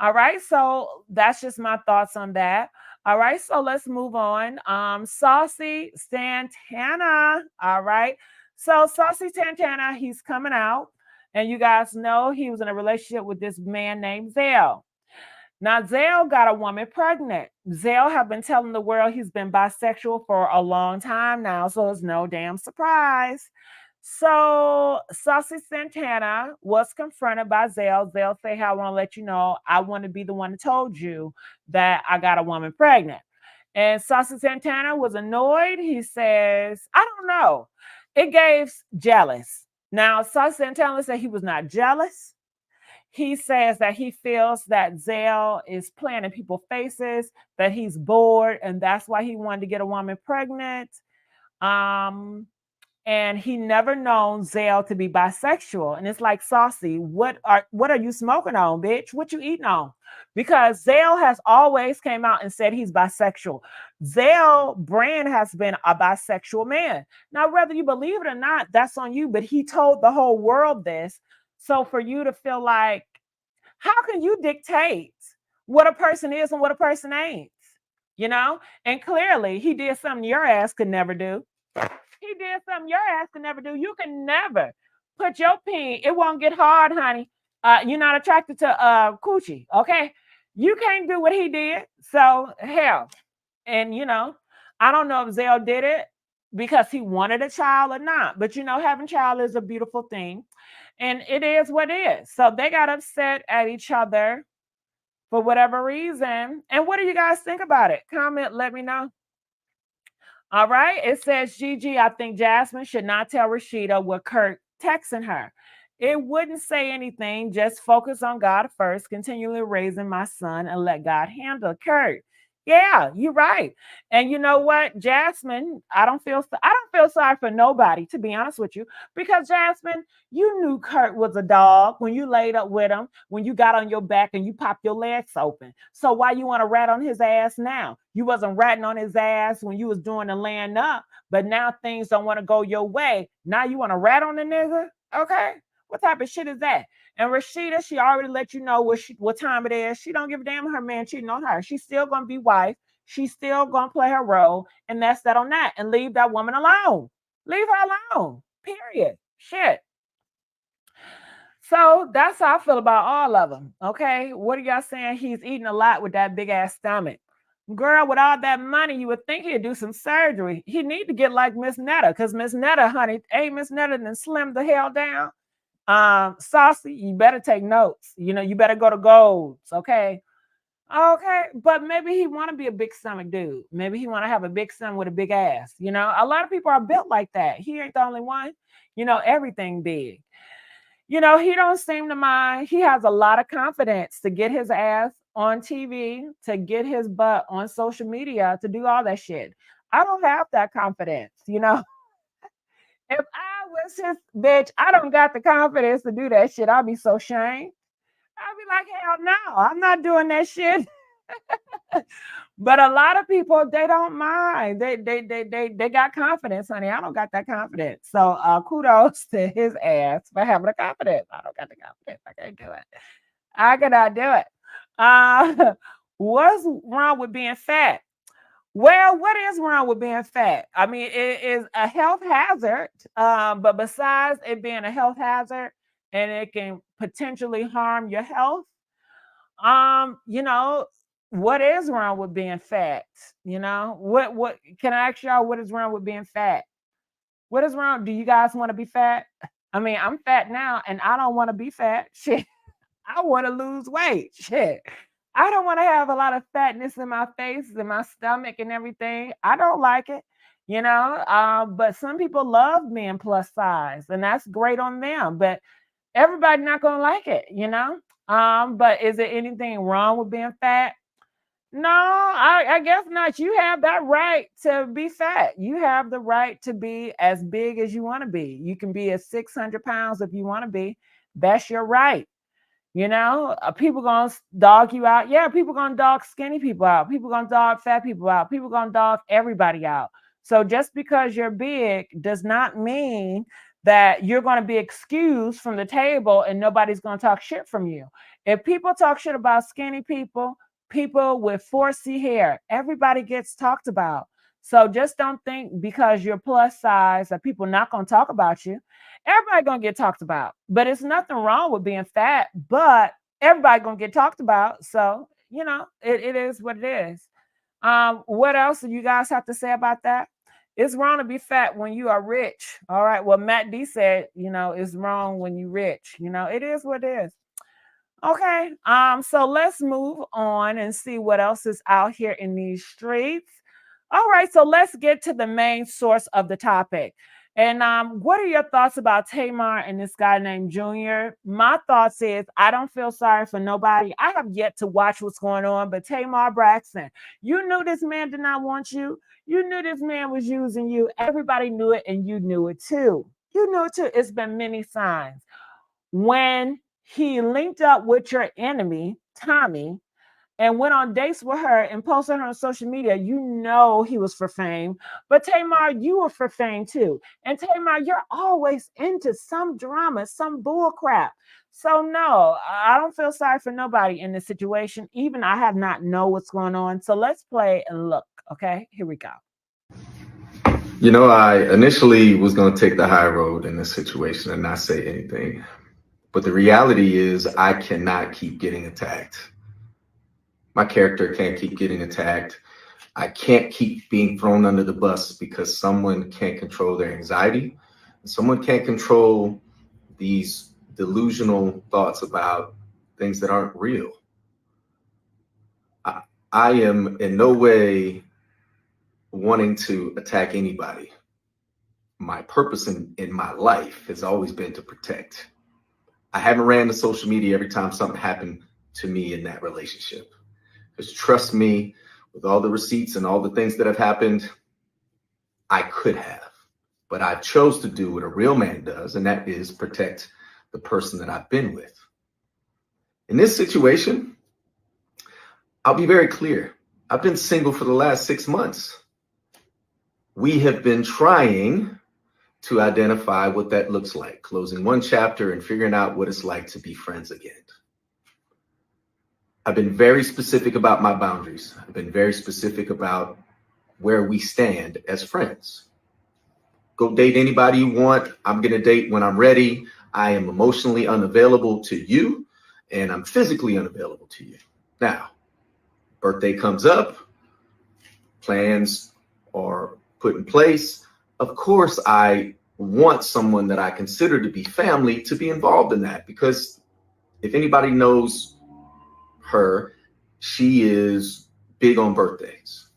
All right. So that's just my thoughts on that. All right. So let's move on. Saucy Santana. All right. So Saucy Santana, he's coming out. And you guys know he was in a relationship with this man named Zell. Now, Zell got a woman pregnant. Zell have been telling the world he's been bisexual for a long time now, so it's no damn surprise. So, Saucy Santana was confronted by Zell. Zell say, "Hey, I want to let you know, I want to be the one that told you that I got a woman pregnant." And Saucy Santana was annoyed. He says, "I don't know." It gave jealous. Now, Saucy Santana said he was not jealous. He says that he feels that Zell is playing in people's faces, that he's bored, and that's why he wanted to get a woman pregnant. Um, and he never known Zell to be bisexual. And it's like, Saucy, what are you smoking on, bitch? What you eating on? Because Zell has always came out and said he's bisexual. Zell Brand has been a bisexual man. Now, whether you believe it or not, that's on you. But he told the whole world this. So for you to feel like, how can you dictate what a person is and what a person ain't? And clearly he did something your ass could never do. He did something your ass can never do. You can never put your peen. It won't get hard, honey. You're not attracted to coochie, okay? You can't do what he did. So hell, and I don't know if Zell did it because he wanted a child or not. But having a child is a beautiful thing, and it is what it is. So they got upset at each other for whatever reason. And what do you guys think about it? Comment, let me know. All right. It says, Gigi, I think Jasmine should not tell Rasheeda what Kirk texting her. It wouldn't say anything. Just focus on God first, continually raising my son and let God handle Kirk. Yeah, you're right. And you know what, Jasmine, I don't feel sorry for nobody, to be honest with you, because Jasmine, you knew Kurt was a dog when you laid up with him, when you got on your back and you popped your legs open. So why you want to rat on his ass now? You wasn't ratting on his ass when you was doing the laying up, but now things don't want to go your way. Now you want to rat on the nigga? Okay. What type of shit is that? And Rasheeda, she already let you know what time it is. She don't give a damn her man cheating on her. She's still gonna be wife. She's still gonna play her role, and that's that on that. And leave that woman alone. Leave her alone. Period. Shit. So that's how I feel about all of them. Okay. What are y'all saying? He's eating a lot with that big ass stomach. Girl, with all that money, you would think he'd do some surgery. He need to get like Miss Netta, because Miss Netta, honey, ain't Miss Netta then slim the hell down. Saucy, you better take notes. You better go to Golds, okay? Okay, but maybe he want to be a big stomach dude. Maybe he want to have a big stomach with a big ass. A lot of people are built like that. He ain't the only one. Everything big. He don't seem to mind. He has a lot of confidence to get his ass on TV, to get his butt on social media, to do all that shit. I don't have that confidence. If I was his bitch, I don't got the confidence to do that shit. I'll be so ashamed. I'll be like, hell no, I'm not doing that shit. But a lot of people, they don't mind. They got confidence, honey. I don't got that confidence. So kudos to his ass for having the confidence. I don't got the confidence. I can't do it. I cannot do it. What's wrong with being fat? Well, what is wrong with being fat? I mean, it is a health hazard. But besides it being a health hazard and it can potentially harm your health, you know, what is wrong with being fat? What can I ask y'all what is wrong with being fat? What is wrong? Do you guys want to be fat? I mean, I'm fat now and I don't want to be fat. Shit. I want to lose weight. Shit. I don't want to have a lot of fatness in my face and my stomach and everything. I don't like it. But some people love being plus size, and that's great on them. But everybody not gonna like it. But is there anything wrong with being fat? No, I guess not. You have that right to be fat. You have the right to be as big as you want to be. You can be at 600 pounds if you want to be. That's your right. People gonna dog you out. Yeah, people gonna dog skinny people out. People gonna dog fat people out. People gonna dog everybody out. So just because you're big does not mean that you're gonna be excused from the table and nobody's gonna talk shit from you. If people talk shit about skinny people, people with 4C hair, everybody gets talked about. So just don't think because you're plus size that people not gonna talk about you. Everybody gonna get talked about, but it's nothing wrong with being fat, but everybody gonna get talked about. So it is what it is. What else do you guys have to say about that? It's wrong to be fat when you are rich. All right, well, Matt D said it's wrong when you rich. It is what it is. Okay. So let's move on and see what else is out here in these streets. All right, so let's get to the main source of the topic. And what are your thoughts about Tamar and this guy named Junior? My thoughts is I don't feel sorry for nobody. I have yet to watch what's going on, but Tamar Braxton, you knew this man did not want you. You knew this man was using you. Everybody knew it, and you knew it too. You knew it too. It's been many signs. When he linked up with your enemy, Tommy, and went on dates with her and posted her on social media, he was for fame. But Tamar, you were for fame too. And Tamar, you're always into some drama, some bull crap. So no, I don't feel sorry for nobody in this situation. Even I have not know what's going on. So let's play and look. Okay, here we go. I initially was going to take the high road in this situation and not say anything. But the reality is I cannot keep getting attacked. My character can't keep getting attacked. I can't keep being thrown under the bus because someone can't control their anxiety. Someone can't control these delusional thoughts about things that aren't real. I am in no way wanting to attack anybody. My purpose in my life has always been to protect. I haven't ran to social media every time something happened to me in that relationship. Because trust me, with all the receipts and all the things that have happened, I could have. But I chose to do what a real man does, and that is protect the person that I've been with. In this situation, I'll be very clear. I've been single for the last 6 months. We have been trying to identify what that looks like, closing one chapter and figuring out what it's like to be friends again. I've been very specific about my boundaries. I've been very specific about where we stand as friends. Go date anybody you want. I'm going to date when I'm ready. I am emotionally unavailable to you, and I'm physically unavailable to you. Now, birthday comes up, plans are put in place. Of course, I want someone that I consider to be family to be involved in that, because if anybody knows her, she is big on birthdays.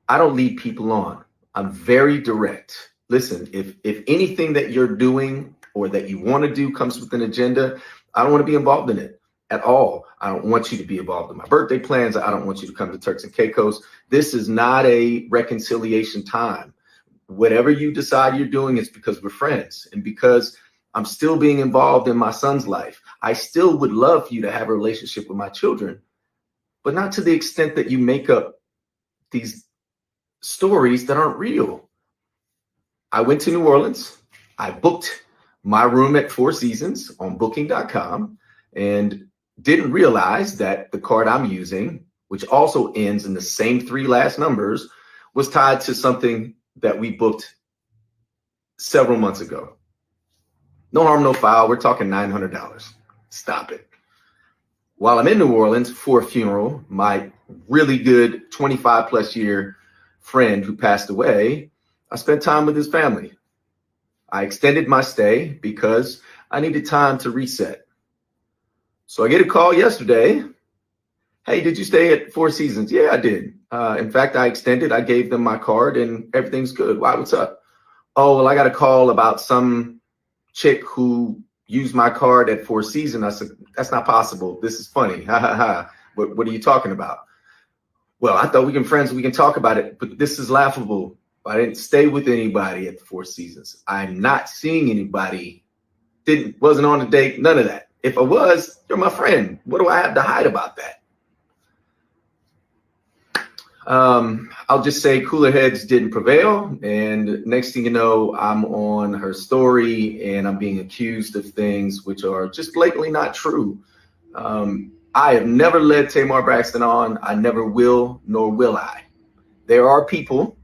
I don't lead people on. I'm very direct. listen, if anything that you're doing or that you want to do comes with an agenda, I don't want to be involved in it at all. I don't want you to be involved in my birthday plans. I don't want you to come to Turks and Caicos. This is not a reconciliation time. Whatever you decide you're doing is because we're friends and because I'm still being involved in my son's life. I still would love for you to have a relationship with my children, but not to the extent that you make up these stories that aren't real. I went to New Orleans. I booked my room at Four Seasons on booking.com and didn't realize that the card I'm using, which also ends in the same 3 last numbers, was tied to something that we booked several months ago. No harm, no foul. We're talking $900. Stop it. While I'm in New Orleans for a funeral, my really good 25 plus year friend who passed away, I spent time with his family. I extended my stay because I needed time to reset. So I get a call yesterday. Hey, did you stay at Four Seasons? Yeah, I did. In fact, I extended. I gave them my card and everything's good. Why? What's up? Oh, well, I got a call about some chick who used my card at Four Seasons. I said, that's not possible. This is funny. Ha ha ha. What are you talking about? Well, I thought we can friends. We can talk about it, but this is laughable. I didn't stay with anybody at the Four Seasons. I'm not seeing anybody. Wasn't on a date. None of that. If I was, you're my friend. What do I have to hide about that? I'll just say cooler heads didn't prevail. And next thing you know, I'm on her story and I'm being accused of things which are just blatantly not true. I have never led Tamar Braxton on. I never will, nor will I. There are people,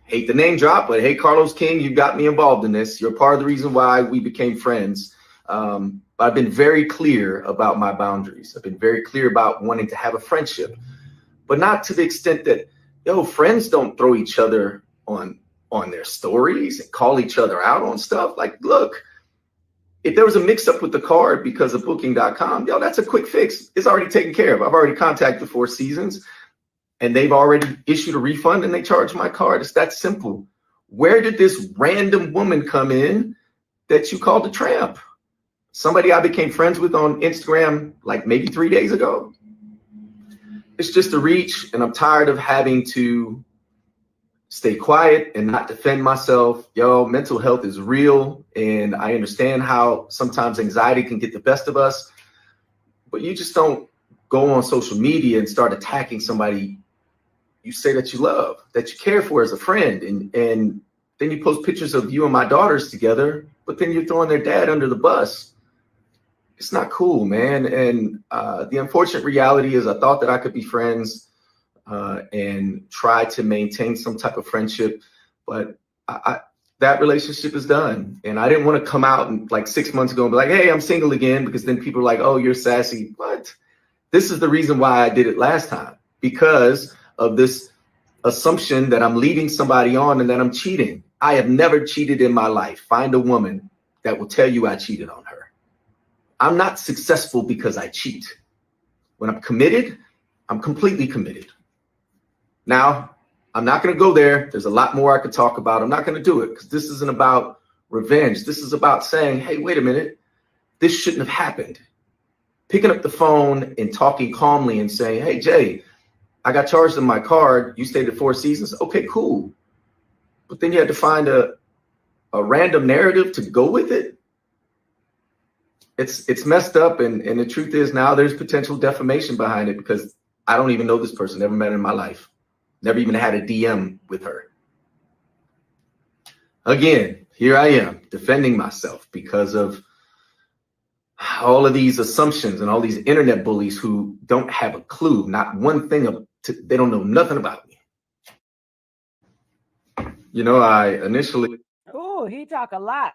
hate the name drop, but hey, Carlos King, you got me involved in this. You're part of the reason why we became friends. I've been very clear about my boundaries. I've been very clear about wanting to have a friendship, but not to the extent that, friends don't throw each other on their stories and call each other out on stuff. Like, look, if there was a mix up with the card because of booking.com, that's a quick fix. It's already taken care of. I've already contacted Four Seasons and they've already issued a refund and they charged my card. It's that simple. Where did this random woman come in that you called a tramp? Somebody I became friends with on Instagram like maybe 3 days ago. It's just a reach, and I'm tired of having to stay quiet and not defend myself. Mental health is real, and I understand how sometimes anxiety can get the best of us, but you just don't go on social media and start attacking somebody you say that you love, that you care for as a friend, and then you post pictures of you and my daughters together, but then you're throwing their dad under the bus. It's not cool, man. And the unfortunate reality is I thought that I could be friends and try to maintain some type of friendship, but that relationship is done. And I didn't want to come out and like 6 months ago and be like, hey, I'm single again, because then people are like, oh, you're sassy. What? This is the reason why I did it last time, because of this assumption that I'm leading somebody on and that I'm cheating. I have never cheated in my life. Find a woman that will tell you I cheated on her. I'm not successful because I cheat. When I'm committed, I'm completely committed. Now, I'm not going to go there. There's a lot more I could talk about. I'm not going to do it because this isn't about revenge. This is about saying, hey, wait a minute. This shouldn't have happened. Picking up the phone and talking calmly and saying, hey, Jay, I got charged on my card. You stayed at Four Seasons. Okay, cool. But then you had to find a random narrative to go with it. It's messed up, and the truth is now there's potential defamation behind it because I don't even know this person, never met her in my life, never even had a DM with her. Again, here I am defending myself because of all of these assumptions and all these internet bullies who don't have a clue, not one thing, they don't know nothing about me. I initially... Oh, he talk a lot.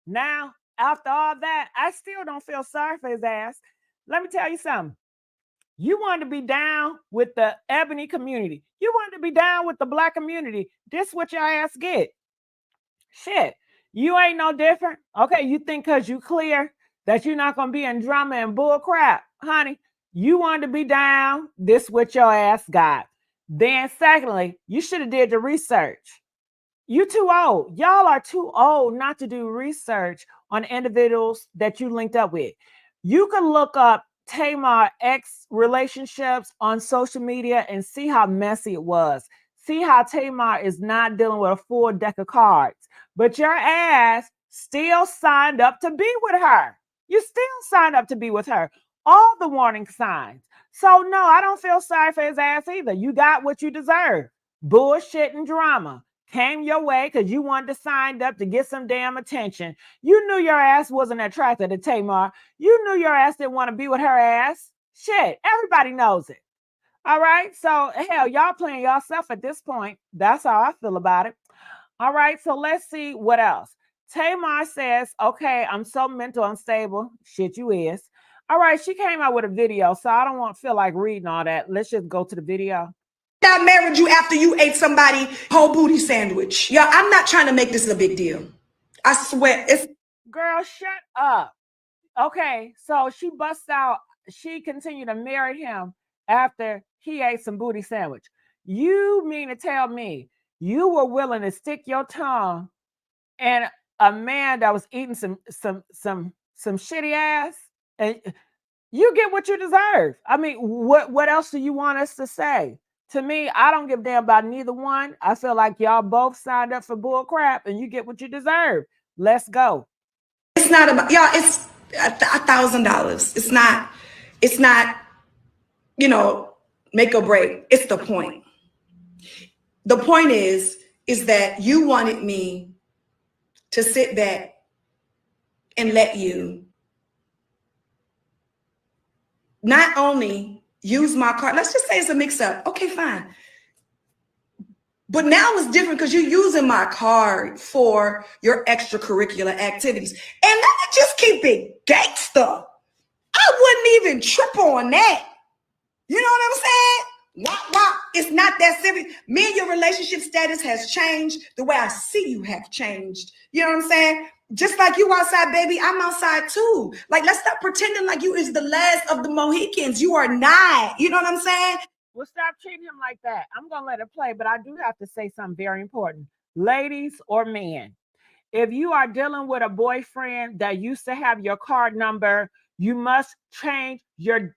Now, after all that, I still don't feel sorry for his ass. Let me tell you something. You want to be down with the ebony community. You want to be down with the Black community. This what your ass get. Shit, you ain't no different. Okay, you think because you clear that you're not going to be in drama and bull crap. Honey, you want to be down. This what your ass got. Then secondly, you should have did the research. You too old. Y'all are too old not to do research on individuals that you linked up with. You can look up Tamar ex relationships on social media and see how messy it was. See how Tamar is not dealing with a full deck of cards. But your ass still signed up to be with her. You still signed up to be with her. All the warning signs. So no, I don't feel sorry for his ass either. You got what you deserve. Bullshit and drama came your way because you wanted to sign up to get some damn attention. You knew your ass wasn't attracted to Tamar. You knew your ass didn't want to be with her ass. Shit, everybody knows it. All right. So hell, y'all playing yourself at this point. That's how I feel about it. All right. So let's see what else. Tamar says, okay, I'm so mental unstable. Shit, you is. All right. She came out with a video, so I don't want to feel like reading all that. Let's just go to the video. I married you after you ate somebody whole booty sandwich. Yeah, I'm not trying to make this a big deal. I swear, it's girl, shut up. Okay, so she busts out, she continued to marry him after he ate some booty sandwich. You mean to tell me you were willing to stick your tongue and a man that was eating some shitty ass, and you get what you deserve. I mean, what else do you want us to say? To me, I don't give a damn about neither one. I feel like y'all both signed up for bull crap and you get what you deserve. Let's go. it's not about y'all. It's $1,000. It's not. Make or break. It's the point. The point is that you wanted me to sit back and let you not only use my card. Let's just say it's a mix-up. Okay, fine. But now it's different because you're using my card for your extracurricular activities. And let me just keep it gangster. I wouldn't even trip on that. You know what I'm saying? Wah. It's not that serious. Me and your relationship status has changed. The way I see you have changed. You know what I'm saying? Just like you outside, baby, I'm outside too. Like, let's stop pretending like you is the last of the Mohicans. You are not. You know what I'm saying? Well, stop treating him like that. I'm going to let it play, but I do have to say something very important. Ladies or men, if you are dealing with a boyfriend that used to have your card number, you must change your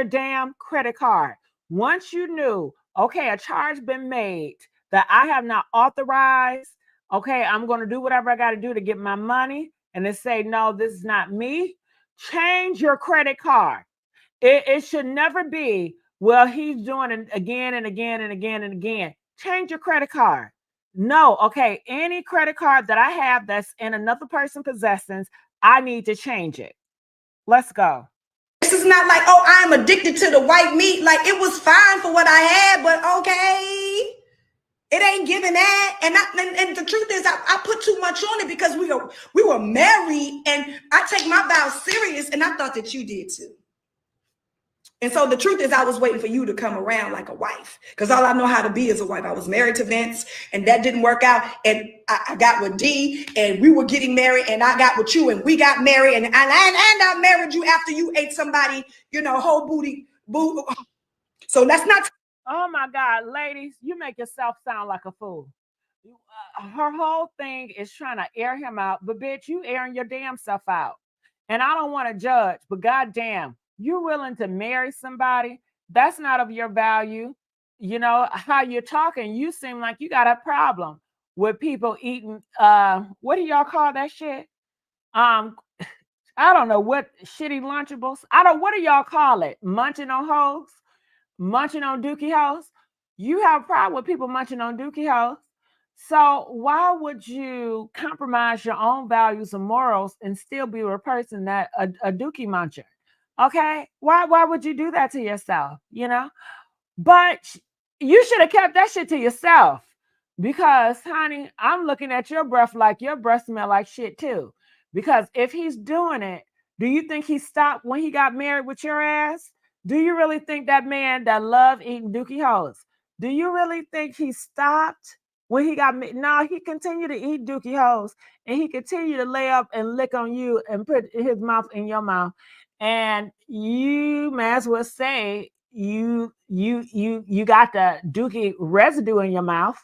damn credit card. Once you knew, okay, a charge been made that I have not authorized, okay, I'm going to do whatever I got to do to get my money, and they say, no, this is not me, change your credit card. It should never be, well, he's doing it again and again and again and again. Change your credit card. No, okay, any credit card that I have that's in another person's possessions, I need to change it. Let's go. This is not like, oh, I'm addicted to the white meat. Like, it was fine for what I had, but okay. It ain't giving that. And the truth is, I put too much on it because we were married, and I take my vows serious, and I thought that you did too. And so the truth is, I was waiting for you to come around like a wife, because all I know how to be is a wife. I was married to Vince, and that didn't work out. And I got with D, and we were getting married, and I got with you, and we got married, and I married you after you ate somebody, whole booty. So that's not. Oh my God, ladies, you make yourself sound like a fool. Her whole thing is trying to air him out, but bitch, you airing your damn self out. And I don't want to judge, but goddamn, you're willing to marry somebody that's not of your value. You know how you're talking. You seem like you got a problem with people eating. What do y'all call that shit? I don't know what shitty Lunchables. What do y'all call it? Munching on hoes, munching on dookie hoes. You have a problem with people munching on dookie hoes. So why would you compromise your own values and morals and still be with a person that a dookie muncher? Okay, why would you do that to yourself? But you should have kept that shit to yourself, because, honey, I'm looking at your breath like your breath smell like shit too. Because if he's doing it, do you think he stopped when he got married with your ass? Do you really think that man that loved eating dookie hoes, do you really think he stopped when he got married? No, he continued to eat dookie hoes, and he continued to lay up and lick on you and put his mouth in your mouth. And you may as well say you got the dookie residue in your mouth,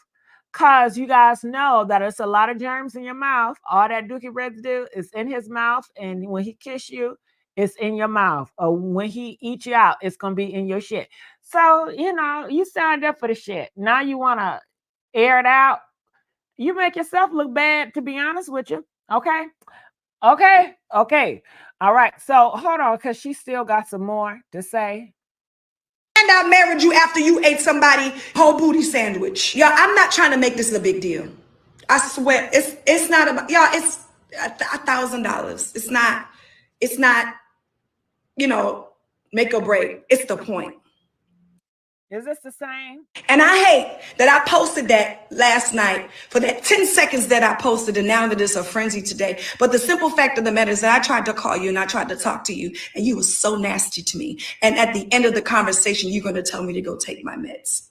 Cause you guys know that it's a lot of germs in your mouth. All that dookie residue is in his mouth, and when he kiss you, it's in your mouth. Or when he eats you out, it's gonna be in your shit. So you signed up for the shit. Now you wanna air it out. You make yourself look bad, to be honest with you. Okay. Okay. All right. So hold on, because she still got some more to say. And I married you after you ate somebody whole booty sandwich. Y'all, I'm not trying to make this a big deal. I swear, it's not about y'all. It's $1,000. It's not. Make or break. It's the point. Is this the same? And I hate that I posted that last night for that 10 seconds that I posted, and now that it's a frenzy today. But the simple fact of the matter is that I tried to call you and I tried to talk to you, and you were so nasty to me. And at the end of the conversation, you're going to tell me to go take my meds.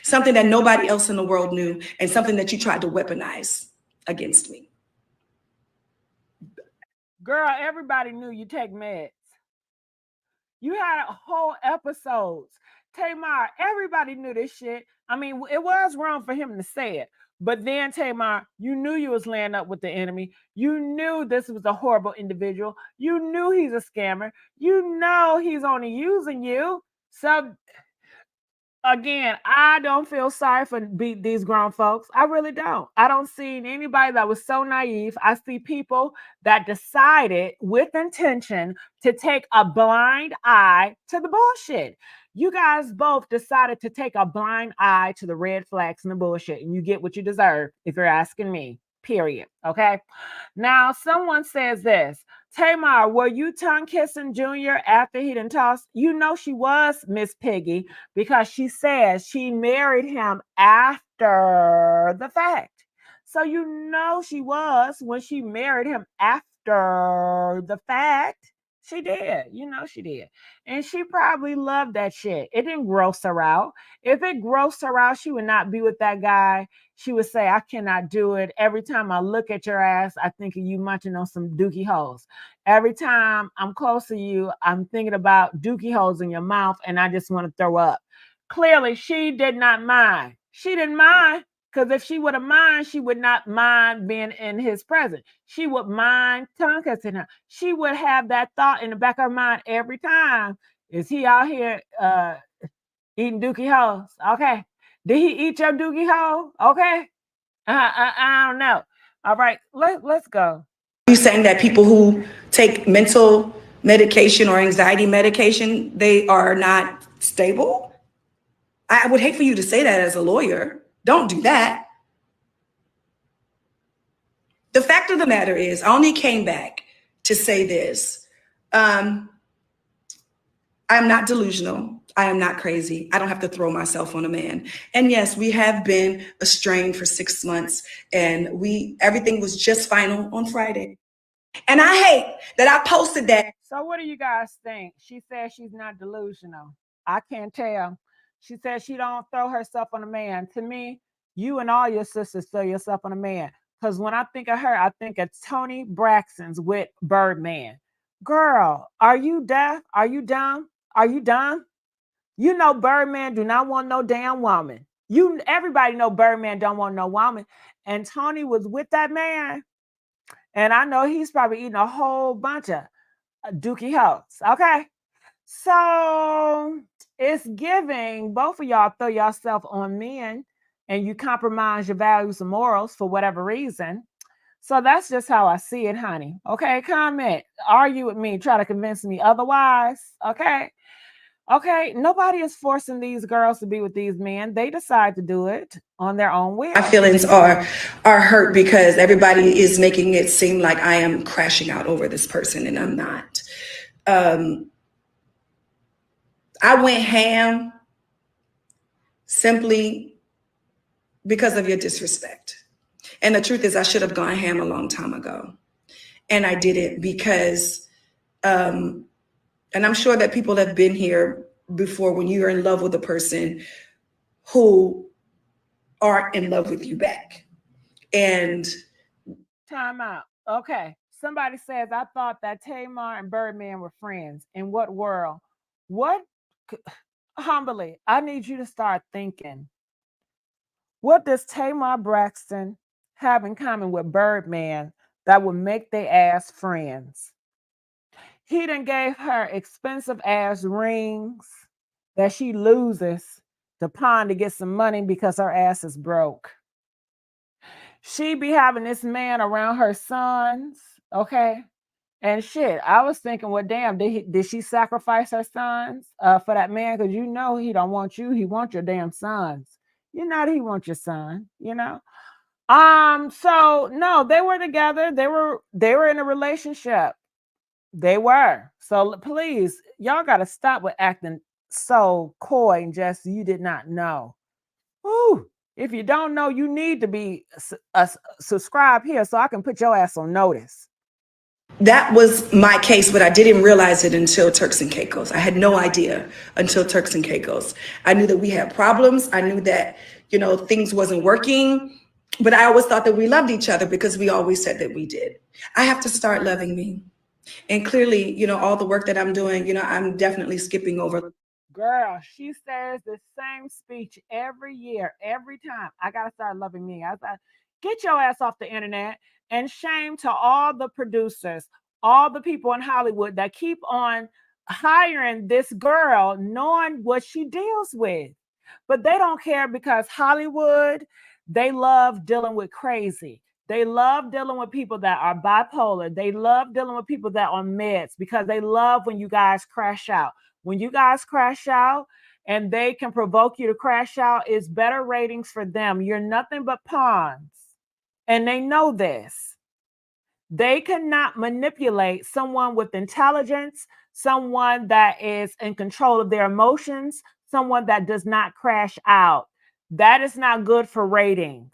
Something that nobody else in the world knew, and something that you tried to weaponize against me. Girl, everybody knew you take meds. You had whole episodes. Tamar, everybody knew this shit. I mean, it was wrong for him to say it. But then, Tamar, you knew you was laying up with the enemy. You knew this was a horrible individual. You knew he's a scammer. You know he's only using you. So, again, I don't feel sorry for these grown folks. I really don't. I don't see anybody that was so naive. I see people that decided with intention to take a blind eye to the bullshit. You guys both decided to take a blind eye to the red flags and the bullshit, and you get what you deserve if you're asking me. Period. Okay. Now, someone says this. Tamar, were you tongue kissing Junior after he done tossed? You know she was, Miss Piggy, because she says she married him after the fact. So you know she was when she married him after the fact. She did. You know she did. And she probably loved that shit. It didn't gross her out. If it grossed her out, she would not be with that guy. She would say, I cannot do it. Every time I look at your ass, I think of you munching on some dookie holes. Every time I'm close to you, I'm thinking about dookie holes in your mouth, and I just want to throw up. Clearly, she did not mind. She didn't mind, because if she would have mind, she would not mind being in his presence. She would mind tongue kissing him. She would have that thought in the back of her mind every time. Is he out here eating dookie holes? Okay. Did he eat your dookie hole? Okay. I don't know. All right, let's go. Are you saying that people who take mental medication or anxiety medication, they are not stable? I would hate for you to say that as a lawyer. Don't do that. The fact of the matter is, I only came back to say this. I'm not delusional. I am not crazy. I don't have to throw myself on a man. And yes, we have been estranged for 6 months, and everything was just final on Friday. And I hate that I posted that. So what do you guys think? She says she's not delusional. I can't tell. She says she don't throw herself on a man. To me, you and all your sisters throw yourself on a man. Because when I think of her, I think of Tony Braxton's with Birdman. Girl, are you deaf? Are you dumb? Are you dumb? You know Birdman do not want no damn woman. Everybody know Birdman don't want no woman. And Tony was with that man. And I know he's probably eating a whole bunch of dookie hoes. Okay. So it's giving both of y'all throw yourself on men and you compromise your values and morals for whatever reason. So that's just how I see it, honey. Okay. Comment, argue with me, try to convince me otherwise. Okay. Okay, nobody is forcing these girls to be with these men. They decide to do it on their own will. My feelings are hurt because everybody is making it seem like I am crashing out over this person, and I'm not. I went ham simply because of your disrespect. And the truth is, I should have gone ham a long time ago. And I did it because and I'm sure that people have been here before when you're in love with a person who aren't in love with you back. And time out. Okay. Somebody says, I thought that Tamar and Birdman were friends. In what world? What? Humbly, I need you to start thinking. What does Tamar Braxton have in common with Birdman that would make they ass friends? He done gave her expensive ass rings that she loses to pawn to get some money because her ass is broke. She be having this man around her sons, okay? And shit, I was thinking, well, damn, did she sacrifice her sons for that man? Because you know he don't want you. He wants your damn sons. You know that he wants your son. You know. So no, they were together. They were in a relationship. They were. So please, y'all got to stop with acting so coy and just you did not know. Whew. If you don't know, you need to be subscribe here so I can put your ass on notice. That was my case, but I didn't realize it until Turks and Caicos. I had no idea until Turks and Caicos. I knew that we had problems. I knew that, things wasn't working, but I always thought that we loved each other because we always said that we did. I have to start loving me. And clearly, all the work that I'm doing, I'm definitely skipping over. Girl, she says the same speech every year, every time. I gotta start loving me. I thought, get your ass off the internet. And shame to all the producers, all the people in Hollywood that keep on hiring this girl, knowing what she deals with. But they don't care because Hollywood, they love dealing with crazy. They love dealing with people that are bipolar. They love dealing with people that are on meds because they love when you guys crash out. When you guys crash out and they can provoke you to crash out, it's better ratings for them. You're nothing but pawns. And they know this. They cannot manipulate someone with intelligence, someone that is in control of their emotions, someone that does not crash out. That is not good for ratings.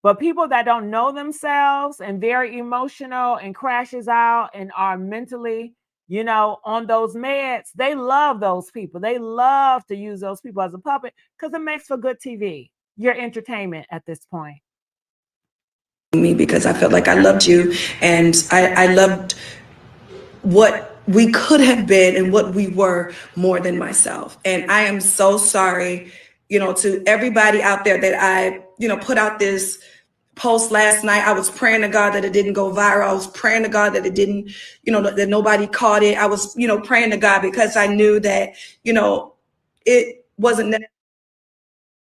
But people that don't know themselves and very emotional and crashes out and are mentally, on those meds, they love those people. They love to use those people as a puppet because it makes for good TV. Your entertainment at this point. Me because I felt like I loved you and I loved what we could have been and what we were more than myself. And I am so sorry, to everybody out there that I, put out this post last night. I was praying to God that it didn't go viral. I was praying to God that it didn't, that nobody caught it. I was, praying to God because I knew that, it wasn't.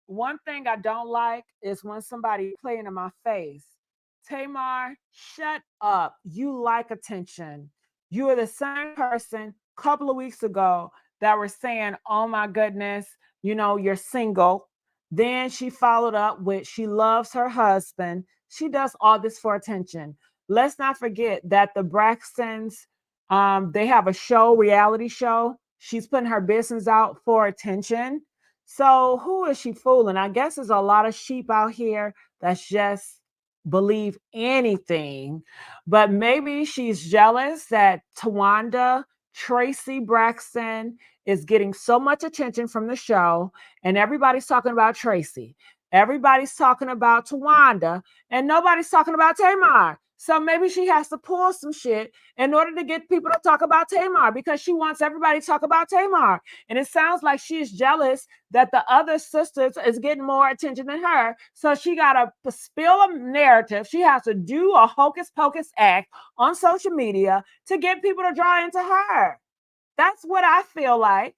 One thing I don't like is when somebody playing in my face. Tamar, shut up. You like attention. You are the same person a couple of weeks ago that were saying, oh my goodness, you're single. Then she followed up with she loves her husband. She does all this for attention. Let's not forget that the Braxtons, they have a show, reality show. She's putting her business out for attention. So who is she fooling? I guess there's a lot of sheep out here that's just believe anything. But maybe she's jealous that Tawanda Tracy Braxton is getting so much attention from the show, and everybody's talking about Tracy. Everybody's talking about Tawanda, and nobody's talking about Tamar. So maybe she has to pull some shit in order to get people to talk about Tamar because she wants everybody to talk about Tamar. And it sounds like she's jealous that the other sisters is getting more attention than her. So she got to spill a narrative. She has to do a hocus pocus act on social media to get people to draw into her. That's what I feel like.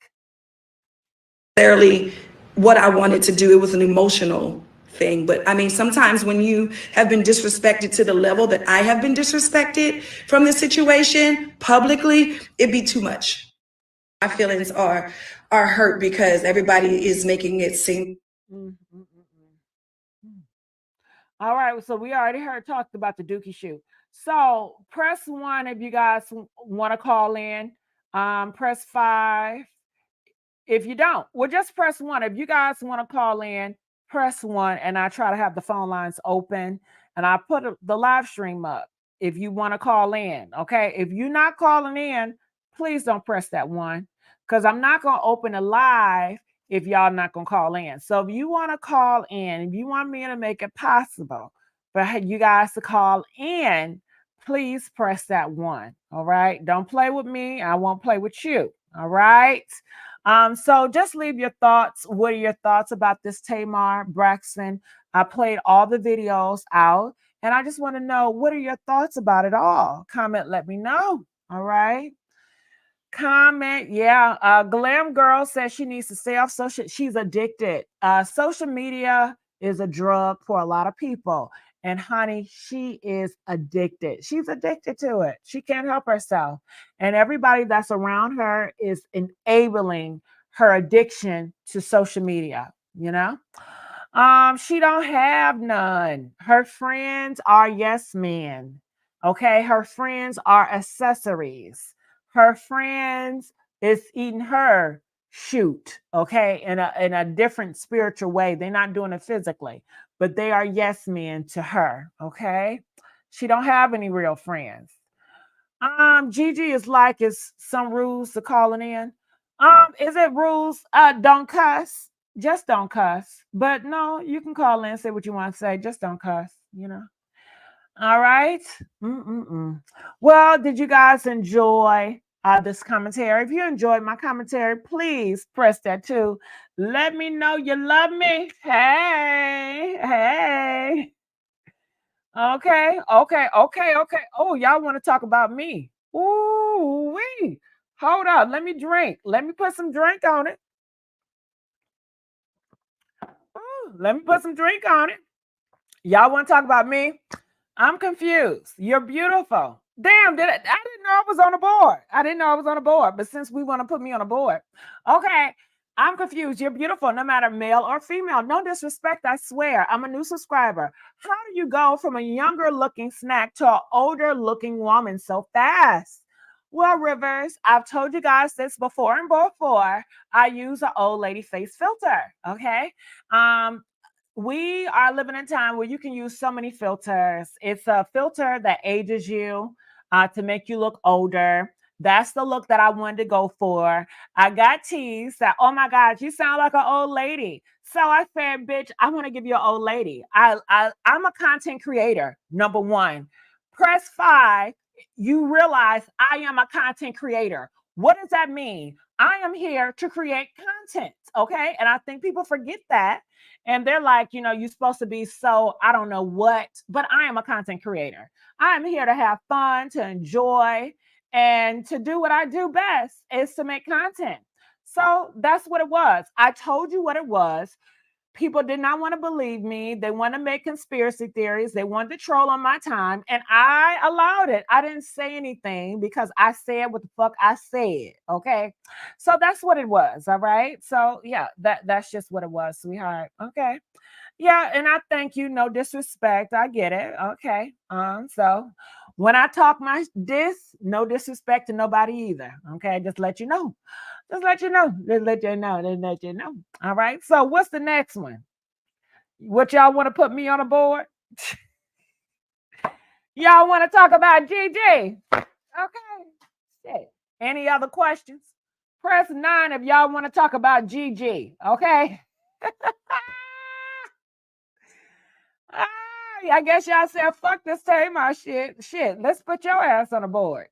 Necessarily what I wanted to do. It was an emotional thing. But I mean, sometimes when you have been disrespected to the level that I have been disrespected from this situation publicly, it'd be too much. My feelings are hurt because everybody is making it seem. All right, so we already talked about the Dookie shoot. So press 1 if you guys want to call in. Press 5 if you don't. Well, just press 1 if you guys want to call in. Press 1, and I try to have the phone lines open, and I put the live stream up if you want to call in. Okay, if you're not calling in, please don't press that 1 because I'm not going to open a live if y'all not going to call in. So if you want to call in, if you want me to make it possible for you guys to call in, please press that 1. All right, don't play with me. I won't play with you. All right. So just leave your thoughts. What are your thoughts about this Tamar Braxton? I played all the videos out, and I just want to know, what are your thoughts about it all? Comment, let me know. All right. Comment, yeah. Glam Girl says she needs to stay off social. She's addicted. Social media is a drug for a lot of people. And honey, she is addicted. She's addicted to it. She can't help herself. And everybody that's around her is enabling her addiction to social media, you know? She don't have none. Her friends are yes men. Okay, her friends are accessories. Her friends is eating her shoot, okay, in a different spiritual way. They're not doing it physically, but they are yes men to her, okay? She don't have any real friends. Gigi is like, is some rules to calling in. Is it rules? Don't cuss. Just don't cuss. But no, you can call in and say what you want to say. Just don't cuss, you know. All right. Mm-mm-mm. Well, did you guys enjoy this commentary? If you enjoyed my commentary, please press that too. Let me know you love me. Hey, hey. Okay, okay, okay, okay. Oh, y'all want to talk about me? Ooh, wee. Hold up. Let me drink. Let me put some drink on it. Ooh, let me put some drink on it. Y'all want to talk about me? I'm confused. You're beautiful. Damn, I didn't know I was on a board. I didn't know I was on a board, but since we want to put me on a board, okay. I'm confused. You're beautiful, no matter male or female. No disrespect, I swear. I'm a new subscriber. How do you go from a younger looking snack to an older looking woman so fast? Well, Rivers, I've told you guys this before and before. I use an old lady face filter. Okay. Um, we are living in a time where you can use so many filters. It's a filter that ages you to make you look older. That's the look that I wanted to go for. I got teased that, oh my God, you sound like an old lady. So I said, bitch, I want to give you an old lady. I'm a content creator, number one. Press 5, you realize I am a content creator. What does that mean? I am here to create content, okay? And I think people forget that. And they're like, you're supposed to be so, I don't know what, but I am a content creator. I am here to have fun, to enjoy, and to do what I do best is to make content. So that's what it was. I told you what it was. People did not want to believe me. They want to make conspiracy theories. They wanted to troll on my time, and I allowed it. I didn't say anything because I said what the fuck I said. Okay, so that's what it was. All right. So yeah, that's just what it was, sweetheart. Okay. Yeah, and I thank you. No disrespect. I get it. Okay. So when I talk my no disrespect to nobody either. Okay, just let you know. Just let you know. Just let you know. Just let you know. All right. So what's the next one? What y'all want to put me on a board? Y'all want to talk about GG? Okay. Shit. Any other questions? Press 9 if y'all want to talk about GG. Okay. I guess y'all said fuck this Tamar shit. Shit, let's put your ass on the board.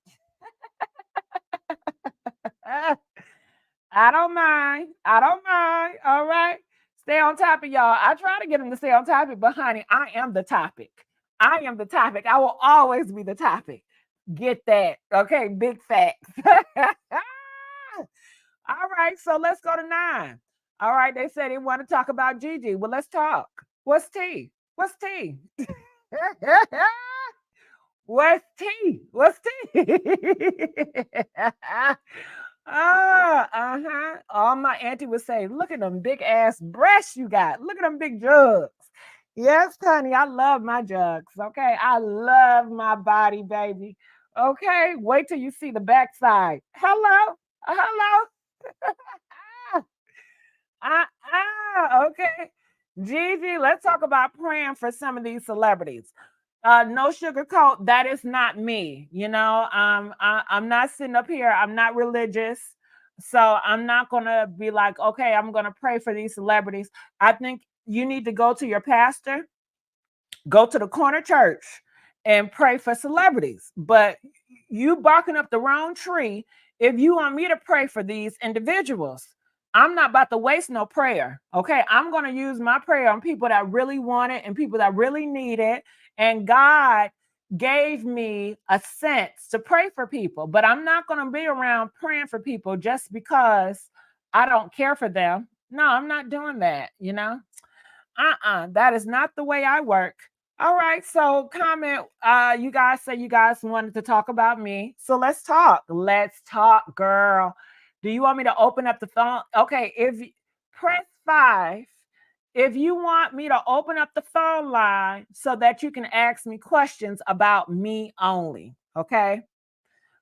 I don't mind. I don't mind. All right. Stay on top of y'all. I try to get them to stay on topic, but honey, I am the topic. I am the topic. I will always be the topic. Get that. Okay. Big facts. All right. So let's go to 9. All right. They said they want to talk about Gigi. Well, let's talk. What's tea? What's tea? What's tea? What's tea? All my auntie would say, look at them big ass breasts you got. Look at them big jugs. Yes, honey, I love my jugs. Okay. I love my body, baby. Okay. Wait till you see the backside. Hello. Hello. Okay. Gigi, let's talk about praying for some of these celebrities. No sugarcoat. That is not me. I'm not sitting up here. I'm not religious. So I'm not going to be like, okay, I'm going to pray for these celebrities. I think you need to go to your pastor, go to the corner church and pray for celebrities. But you barking up the wrong tree if you want me to pray for these individuals. I'm not about to waste no prayer. Okay. I'm going to use my prayer on people that really want it and people that really need it. And God gave me a sense to pray for people, but I'm not going to be around praying for people just because I don't care for them. No, I'm not doing that, you know? That is not the way I work. All right, so comment. You guys say you guys wanted to talk about me. So let's talk. Let's talk, girl. Do you want me to open up the phone? Okay, if press 5 if you want me to open up the phone line so that you can ask me questions about me only. Okay.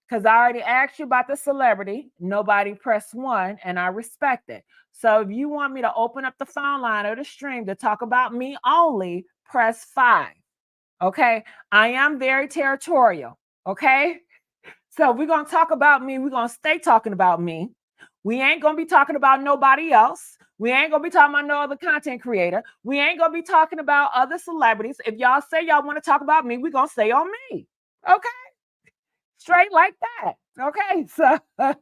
Because I already asked you about the celebrity. Nobody pressed 1, and I respect it. So if you want me to open up the phone line or the stream to talk about me only, press 5. Okay. I am very territorial. Okay. So we're going to talk about me. We're going to stay talking about me. We ain't going to be talking about nobody else. We ain't going to be talking about no other content creator. We ain't going to be talking about other celebrities. If y'all say y'all want to talk about me, we're going to stay on me. Okay. Straight like that. Okay. So, all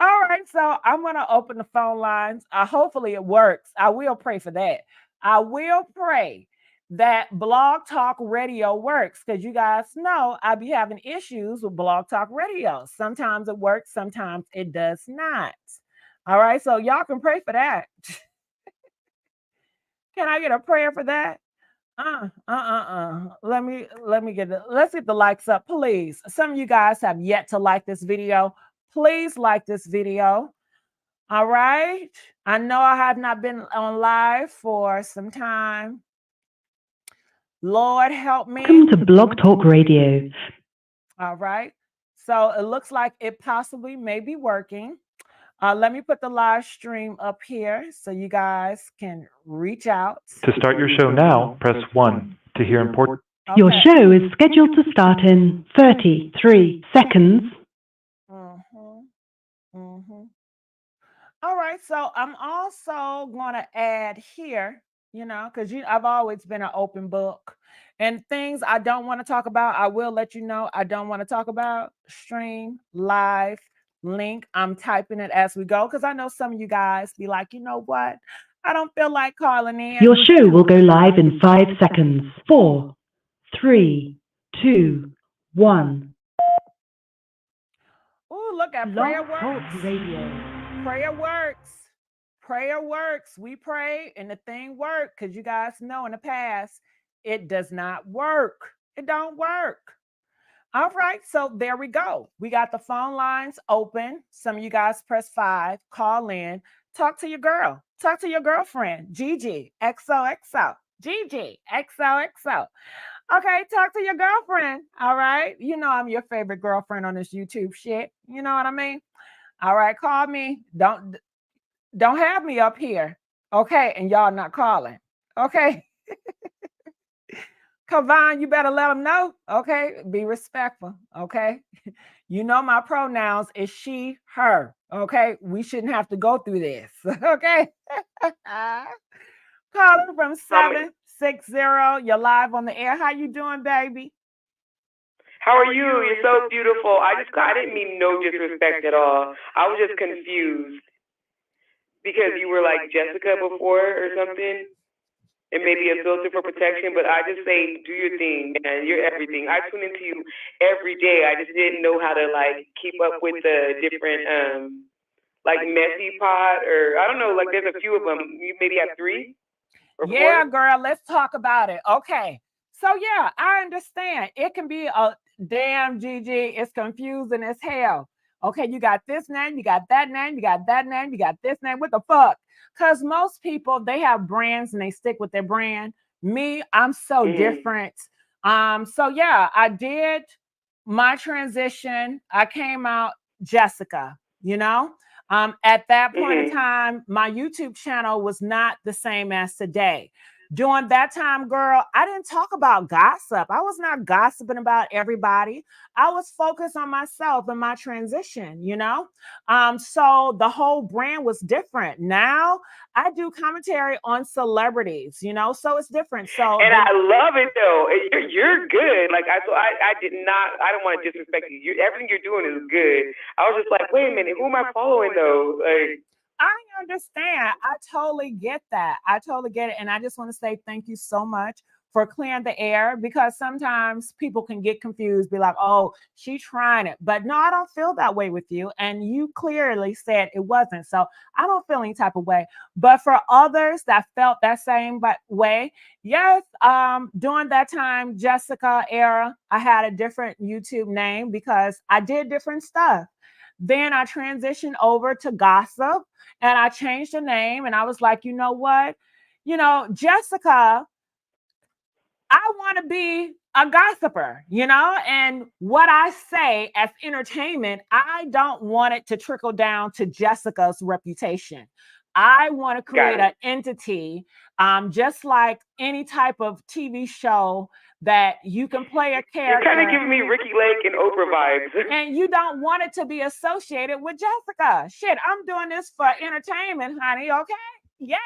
right. So I'm going to open the phone lines. Hopefully it works. I will pray for that. I will pray that Blog Talk Radio works because you guys know I be having issues with Blog Talk Radio. Sometimes it works, sometimes it does not. All right. So y'all can pray for that. Can I get a prayer for that? Let's get the likes up, please. Some of you guys have yet to like this video. Please like this video. All right. I know I have not been on live for some time. Lord help me. Welcome to Blog Talk Radio. All right. So it looks like it possibly may be working. Let me put the live stream up here so you guys can reach out. To start your show now, press 1. To hear important. Okay. Your show is scheduled to start in 33 seconds. All right. So I'm also going to add here, because I've always been an open book. And things I don't want to talk about, I will let you know I don't want to talk about. Stream, live, link. I'm typing it as we go because I know some of you guys be like, you know what? I don't feel like calling in. Your show will go live in 5 seconds. 4, 3, 2, 1. Oh, look at prayer works. Prayer works. Prayer works. We pray and the thing worked because you guys know in the past, it does not work. It don't work. All right. So there we go. We got the phone lines open. Some of you guys press 5, call in, talk to your girl, talk to your girlfriend, Gigi, XOXO, Gigi, XOXO. Okay, talk to your girlfriend. All right. You know I'm your favorite girlfriend on this YouTube shit. You know what I mean? All right, call me. Don't have me up here. Okay, and y'all not calling. Okay. Kavan, you better let them know. Okay, be respectful. Okay. You know my pronouns is she, her. Okay, we shouldn't have to go through this. Okay. Calling from 760. You're live on the air. How you doing, baby? How are you? You're so beautiful. I didn't mean no disrespect at all. I was just confused because you were like Jessica before or something. It may be a filter for protection, but I just say do your thing, man. You're everything. I tune into you every day. I just didn't know how to like keep up with the different like messy pot or I don't know. Like there's a few of them. You maybe have 3 or 4. Yeah, girl. Let's talk about it. Okay. So yeah, I understand. It can be a damn Gigi. It's confusing as hell. Okay, you got this name, you got that name, you got that name, you got this name. What the fuck? Because most people, they have brands and they stick with their brand. Me, I'm so different. So yeah, I did my transition. I came out Jessica, at that point in time, my YouTube channel was not the same as today. During that time, girl, I didn't talk about gossip. I was not gossiping about everybody. I was focused on myself and my transition, So the whole brand was different. Now I do commentary on celebrities, so it's different. So and I love it though. You're good. Like I don't want to disrespect you. Everything you're doing is good. I was just like, wait a minute, who am I following though? Like, I understand. I totally get that. I totally get it. And I just want to say thank you so much for clearing the air, because sometimes people can get confused, be like, oh, she's trying it. But no, I don't feel that way with you. And you clearly said it wasn't. So I don't feel any type of way. But for others that felt that same way, yes, during that time, Jessica era, I had a different YouTube name because I did different stuff. Then I transitioned over to gossip and I changed the name, and I was like, you know what? Jessica, I want to be a gossiper, and what I say as entertainment, I don't want it to trickle down to Jessica's reputation. I want to create an entity, just like any type of TV show that you can play a character. You're kind of giving me Ricky Lake and Oprah vibes. And you don't want it to be associated with Jessica. Shit, I'm doing this for entertainment, honey. Okay. Yes.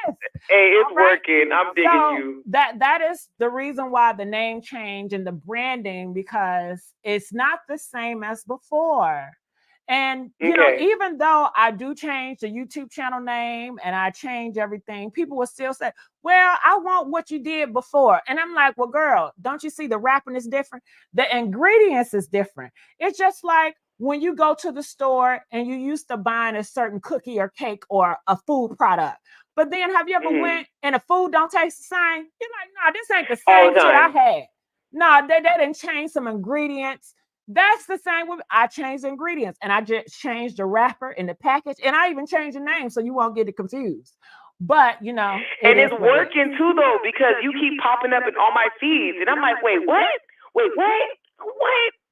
Hey, it's working. I'm digging you. That is the reason why the name change and the branding, because it's not the same as before. And even though I do change the YouTube channel name and I change everything, people will still say, well, I want what you did before. And I'm like, well, girl, don't you see the wrapping is different? The ingredients is different. It's just like when you go to the store and you used to buying a certain cookie or cake or a food product. But then have you ever went and the food don't taste the same? You're like, no, this ain't the same shit I had. No, they didn't change some ingredients. That's the same with I changed the ingredients and I just changed the wrapper and the package, and I even changed the name so you won't get it confused. But and it's working too though, because you keep popping up in all my feeds, and I'm like, wait, what?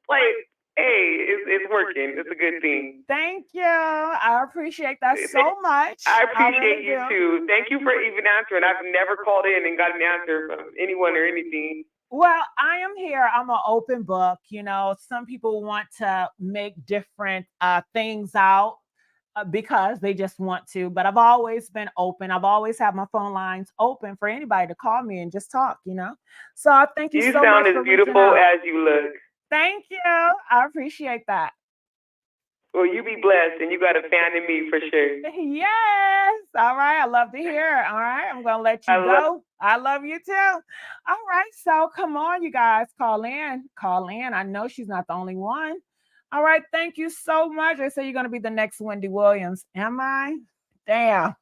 Like, hey, it's working. It's a good thing. Thank you. I appreciate that so much. I appreciate you too. Thank you for even answering. I've never called in and got an answer from anyone or anything. Well, I am here. I'm an open book. Some people want to make different things out because they just want to, but I've always been open. I've always had my phone lines open for anybody to call me and just talk, So I thank you so much. You sound as beautiful as you look. Thank you. I appreciate that. Well, you be blessed, and you got a fan in me for sure. Yes. All right. I love to hear it. All right. I'm going to let you go. I love you too. All right. So come on, you guys. Call in. I know she's not the only one. All right. Thank you so much. They say you're going to be the next Wendy Williams. Am I? Damn.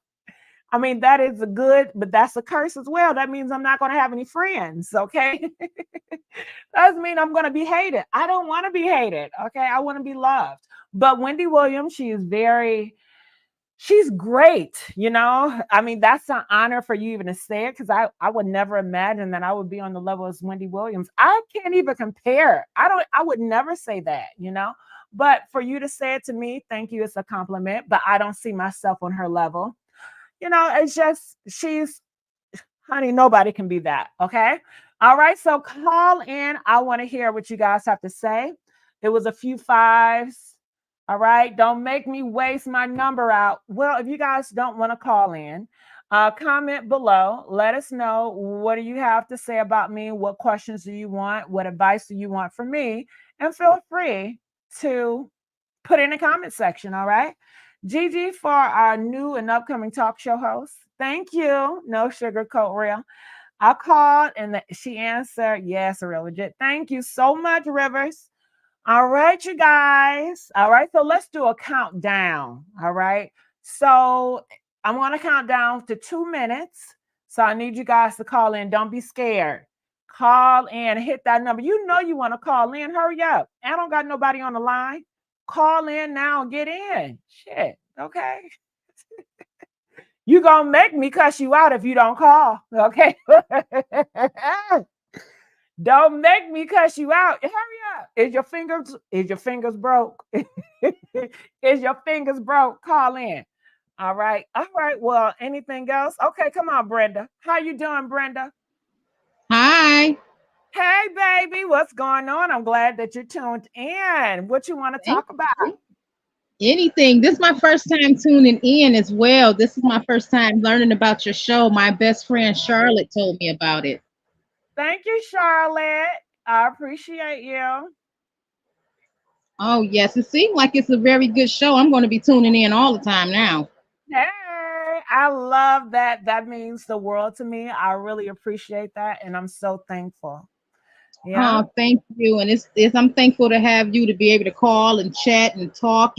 I mean, that is a good, but that's a curse as well. That means I'm not going to have any friends. Okay. Doesn't mean I'm going to be hated. I don't want to be hated. Okay. I want to be loved. But Wendy Williams, she's great. I mean, that's an honor for you even to say it, because I would never imagine that I would be on the level as Wendy Williams. I can't even compare. I would never say that, but for you to say it to me, thank you. It's a compliment, but I don't see myself on her level. It's just, honey, nobody can be that. Okay. All right. So call in. I want to hear what you guys have to say. It was a few fives. All right. Don't make me waste my number out. Well, if you guys don't want to call in, comment below. Let us know, what do you have to say about me? What questions do you want? What advice do you want from me? And feel free to put in the comment section. All right. Gigi, for our new and upcoming talk show host, thank you. No sugarcoat real. I called and she answered, yes, real legit. Thank you so much, Rivers. All right, you guys. All right, so let's do a countdown. All right. So I'm going to count down to 2 minutes. So I need you guys to call in. Don't be scared. Call in, hit that number. You want to call in. Hurry up. I don't got nobody on the line. Call in now and get in. Shit. Okay. You gonna make me cuss you out if you don't call. Okay. Don't make me cuss you out. Hurry up. Is your fingers broke? Is your fingers broke? Call in. All right. Well, anything else? Okay, come on, Brenda. How you doing, Brenda? Hi. Hey, baby. What's going on? I'm glad that you're tuned in. What you want to talk about? Anything. This is my first time tuning in as well. This is my first time learning about your show. My best friend Charlotte told me about it. Thank you, Charlotte. I appreciate you. Oh, yes. It seems like it's a very good show. I'm going to be tuning in all the time now. Hey, I love that. That means the world to me. I really appreciate that, and I'm so thankful. Yeah. Oh, thank you. And it's I'm thankful to have you to be able to call and chat and talk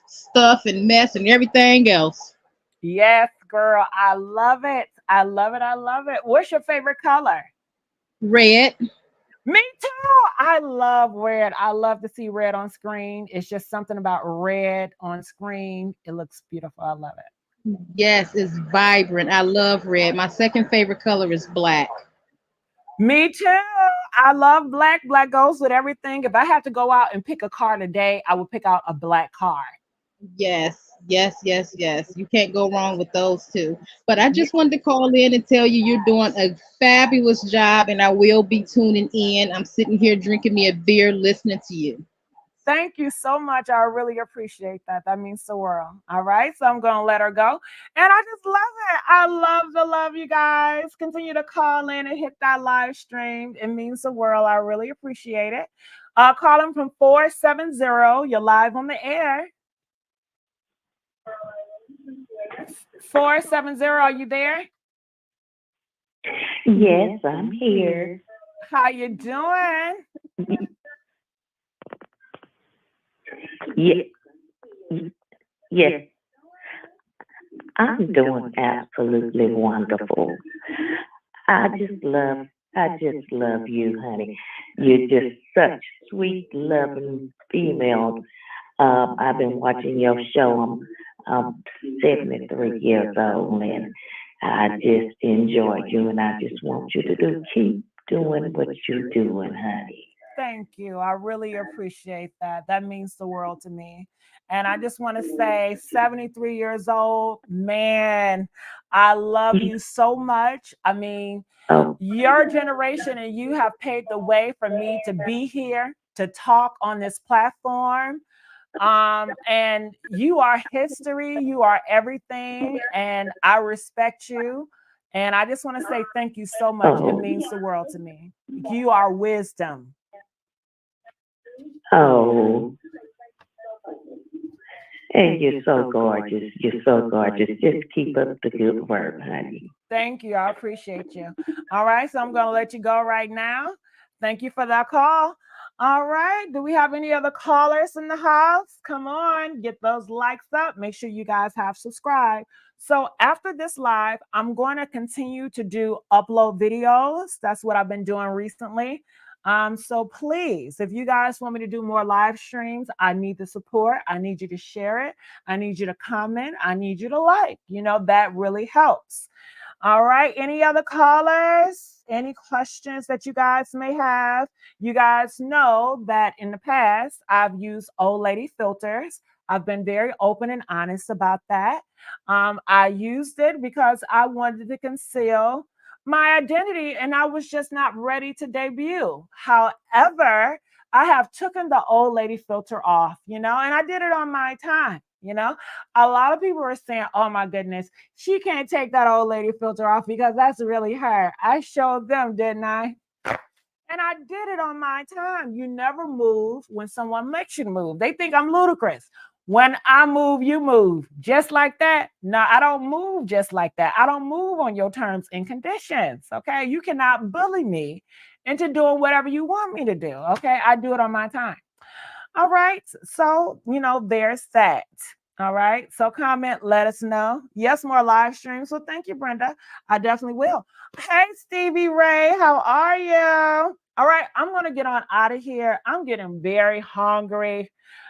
stuff and mess and everything else. Yes, girl. I love it. I love it. I love it. What's your favorite color? Red. Me too. I love red. I love to see red on screen. It's just something about red on screen. It looks beautiful. I love it. Yes, it's vibrant. I love red. My second favorite color is black. Me too. I love black. Black goes with everything. If I had to go out and pick a car today, I would pick out a black car. Yes, yes, yes, yes. You can't go wrong with those two. But I just wanted to call in and tell you you're doing a fabulous job, and I will be tuning in. I'm sitting here drinking me a beer, listening to you. Thank you so much. I really appreciate that. That means the world. All right. So I'm going to let her go. And I just love it. I love to love you guys. Continue to call in and hit that live stream. It means the world. I really appreciate it. Calling from 470. You're live on the air. 470. Are you there? Yes, I'm here. How you doing? Yeah, yes, I'm doing absolutely wonderful. I just love you, honey. You're just such sweet, loving female. I've been watching your show. I'm 73 years old, and I just enjoy you, and I just want you to keep doing what you're doing, honey. Thank you. I really appreciate that. That means the world to me. And I just want to say, 73 years old, man, I love you so much. I mean, Oh, your generation and you have paved the way for me to be here to talk on this platform. And you are history, you are everything, and I respect you. And I just want to say thank you so much. It oh, means the world to me. You are wisdom. oh. And you're so gorgeous. You're so gorgeous. Just keep up the good work, honey. Thank you. I appreciate you. All right. So I'm going to let you go right now. Thank you for that call. All right. Do we have any other callers in the house? Come on, get those likes up. Make sure you guys have subscribed. So after this live, I'm going to continue to do upload videos. That's what I've been doing recently. So please, if you guys want me to do more live streams, I need the support. I need you to share it. I need you to comment. I need you to like. That really helps. All right. Any other callers? Any questions that you guys may have? You guys know that in the past, I've used old lady filters. I've been very open and honest about that. I used it because I wanted to conceal my identity and I was just not ready to debut. However, I have taken the old lady filter off, and I did it on my time. A lot of people are saying, oh my goodness, she can't take that old lady filter off because that's really her. I showed them, didn't I? And I did it on my time. You never move when someone makes you move. They think I'm ludicrous. When I move, you move. Just like that. No, I don't move just like that. I don't move on your terms and conditions. Okay. You cannot bully me into doing whatever you want me to do. Okay. I do it on my time. All right. So, there's that. All right. So comment, let us know. Yes, more live streams. So thank you, Brenda. I definitely will. Hey, Stevie Ray, how are you? All right. I'm going to get on out of here. I'm getting very hungry.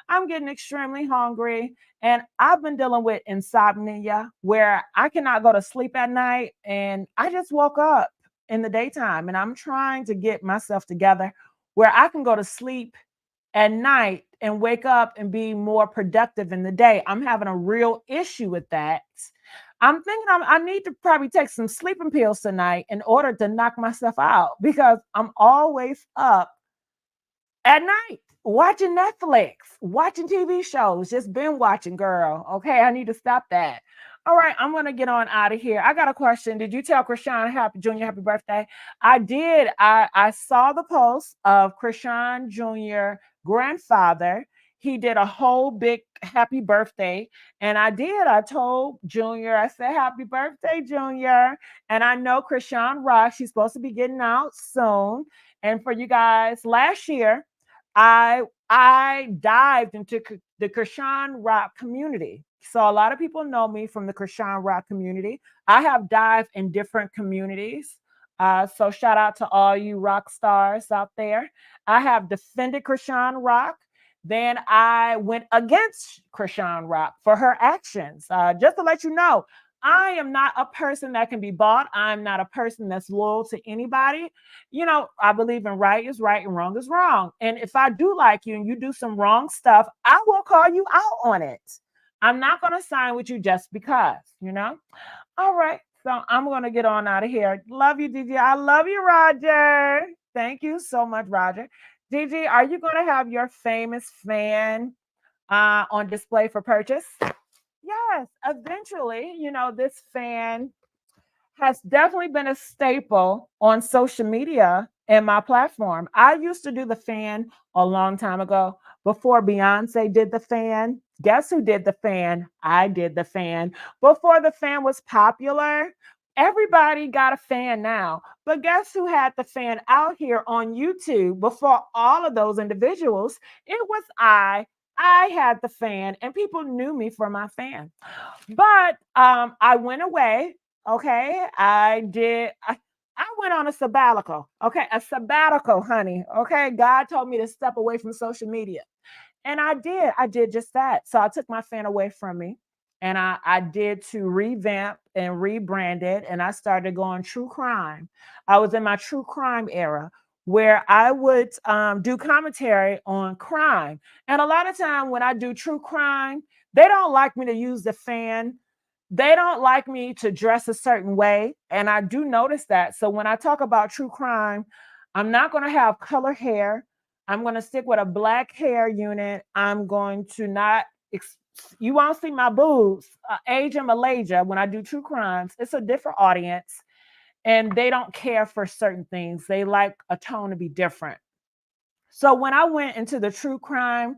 I'm getting extremely hungry. And I've been dealing with insomnia where I cannot go to sleep at night. And I just woke up in the daytime and I'm trying to get myself together where I can go to sleep at night and wake up and be more productive in the day. I'm having a real issue with that. I'm thinking I need to probably take some sleeping pills tonight in order to knock myself out because I'm always up at night watching Netflix, watching TV shows, just been watching, girl. Okay, I need to stop that. All right, I'm gonna get on out of here. I got a question. Did you tell Krishan Jr. happy birthday? I did. I saw the post of Krishan Jr. grandfather. he did a whole big happy birthday. And I did. I told Junior, I said, happy birthday, Junior. And I know Krishan Rock, she's supposed to be getting out soon. And for you guys, last year, I dived into the Krishan Rock community. So a lot of people know me from the Krishan Rock community. I have dived in different communities. So shout out to all you rock stars out there. I have defended Krishan Rock. Then I went against Krishan Rock for her actions. Just to let you know, I am not a person that can be bought. I'm not a person that's loyal to anybody. You know, I believe in right is right and wrong is wrong. And if I do like you and you do some wrong stuff, I will call you out on it. I'm not going to sign with you just because, you know? All right. So I'm going to get on out of here. Love you, DG. I love you, Roger. Thank you so much, Roger. DG, are you going to have your famous fan on display for purchase? Yes, eventually, you know, this fan has definitely been a staple on social media and my platform. I used to do the fan a long time ago before Beyonce did the fan. Guess who did the fan? I did the fan. Before the fan was popular, everybody got a fan now. But guess who had the fan out here on YouTube before all of those individuals? It was I. I had the fan, and people knew me for my fan. But I went away. Okay, I went on a sabbatical. Okay, a sabbatical, honey. Okay, God told me to step away from social media, and I did. I did just that. So I took my fan away from me, and I did to revamp and rebrand it, and I started going true crime. I was in my true crime era where I would do commentary on crime, and a lot of time when I do true crime, they don't like me to use the fan. They don't like me to dress a certain way. And I do notice that. So when I talk about true crime, I'm not going to have color hair. I'm going to stick with a black hair unit. I'm going to not, you won't see my boobs, age and Malaysia. When I do true crimes, it's a different audience and they don't care for certain things. They like a tone to be different. So when I went into the true crime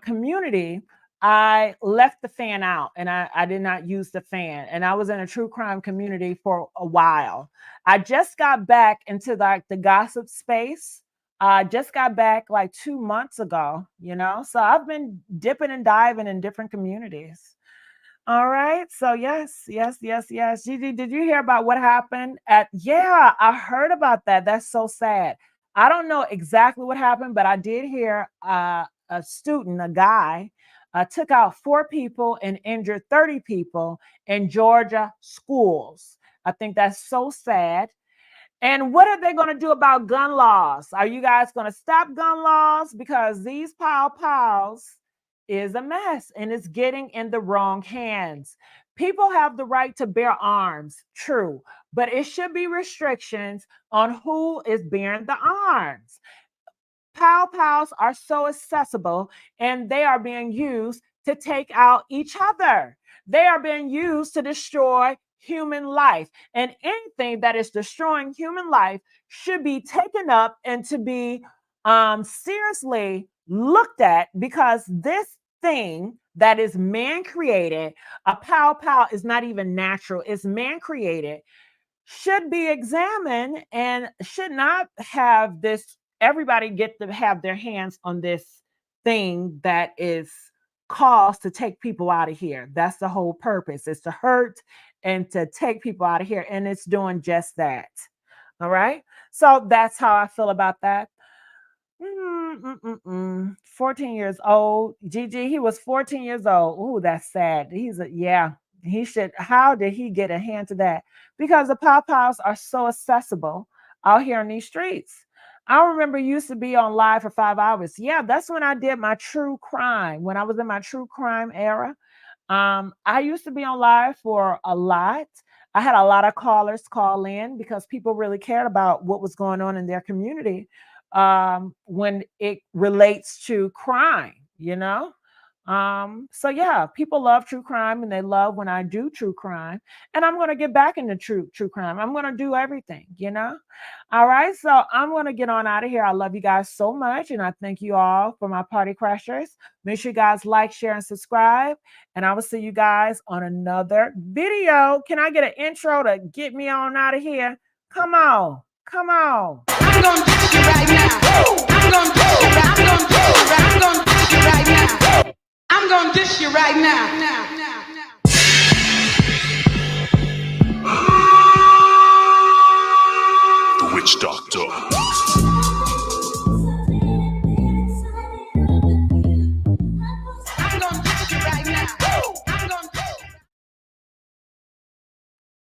community, I left the fan out and I did not use the fan. And I was in a true crime community for a while. I just got back into like the gossip space. I just got back like 2 months ago, you know. So I've been dipping and diving in different communities. All right. So yes, yes, yes, yes. Gigi, did you hear about what happened at? Yeah, I heard about that. That's so sad. I don't know exactly what happened, but I did hear a student, a guy, took out 4 people and injured 30 people in Georgia schools. I think that's so sad. And what are they going to do about gun laws? Are you guys going to stop gun laws? Because these pows is a mess and it's getting in the wrong hands. People have the right to bear arms, true, but it should be restrictions on who is bearing the arms. Pows are so accessible and they are being used to take out each other. They are being used to destroy human life. And anything that is destroying human life should be taken up and to be seriously looked at because this thing that is man created, a pow is not even natural, it's man created, should be examined and should not have this everybody get to have their hands on this thing that is caused to take people out of here. That's the whole purpose, is to hurt and to take people out of here, and it's doing just that. All right, so that's how I feel about that. 14 years old. Gigi, he was 14 years old. Ooh, that's sad. Yeah, he should. How did he get a hand to that? Because the pop-outs are so accessible out here in these streets. I remember used to be on live for 5 hours. Yeah, that's when I did my true crime. When I was in my true crime era, I used to be on live for a lot. I had a lot of callers call in because people really cared about what was going on in their community when it relates to crime, you know? So yeah, people love true crime and they love when I do true crime. And I'm gonna get back into true crime. I'm gonna do everything, you know? All right, so I'm gonna get on out of here. I love you guys so much, and I thank you all for my party crashers. Make sure you guys like, share, and subscribe. And I will see you guys on another video. Can I get an intro to get me on out of here? Come on, come on. I'm gonna dish you right now. I'm gonna dish you right. I'm gonna dish you right. I'm gonna dish you right now. I'm gonna dish you right now.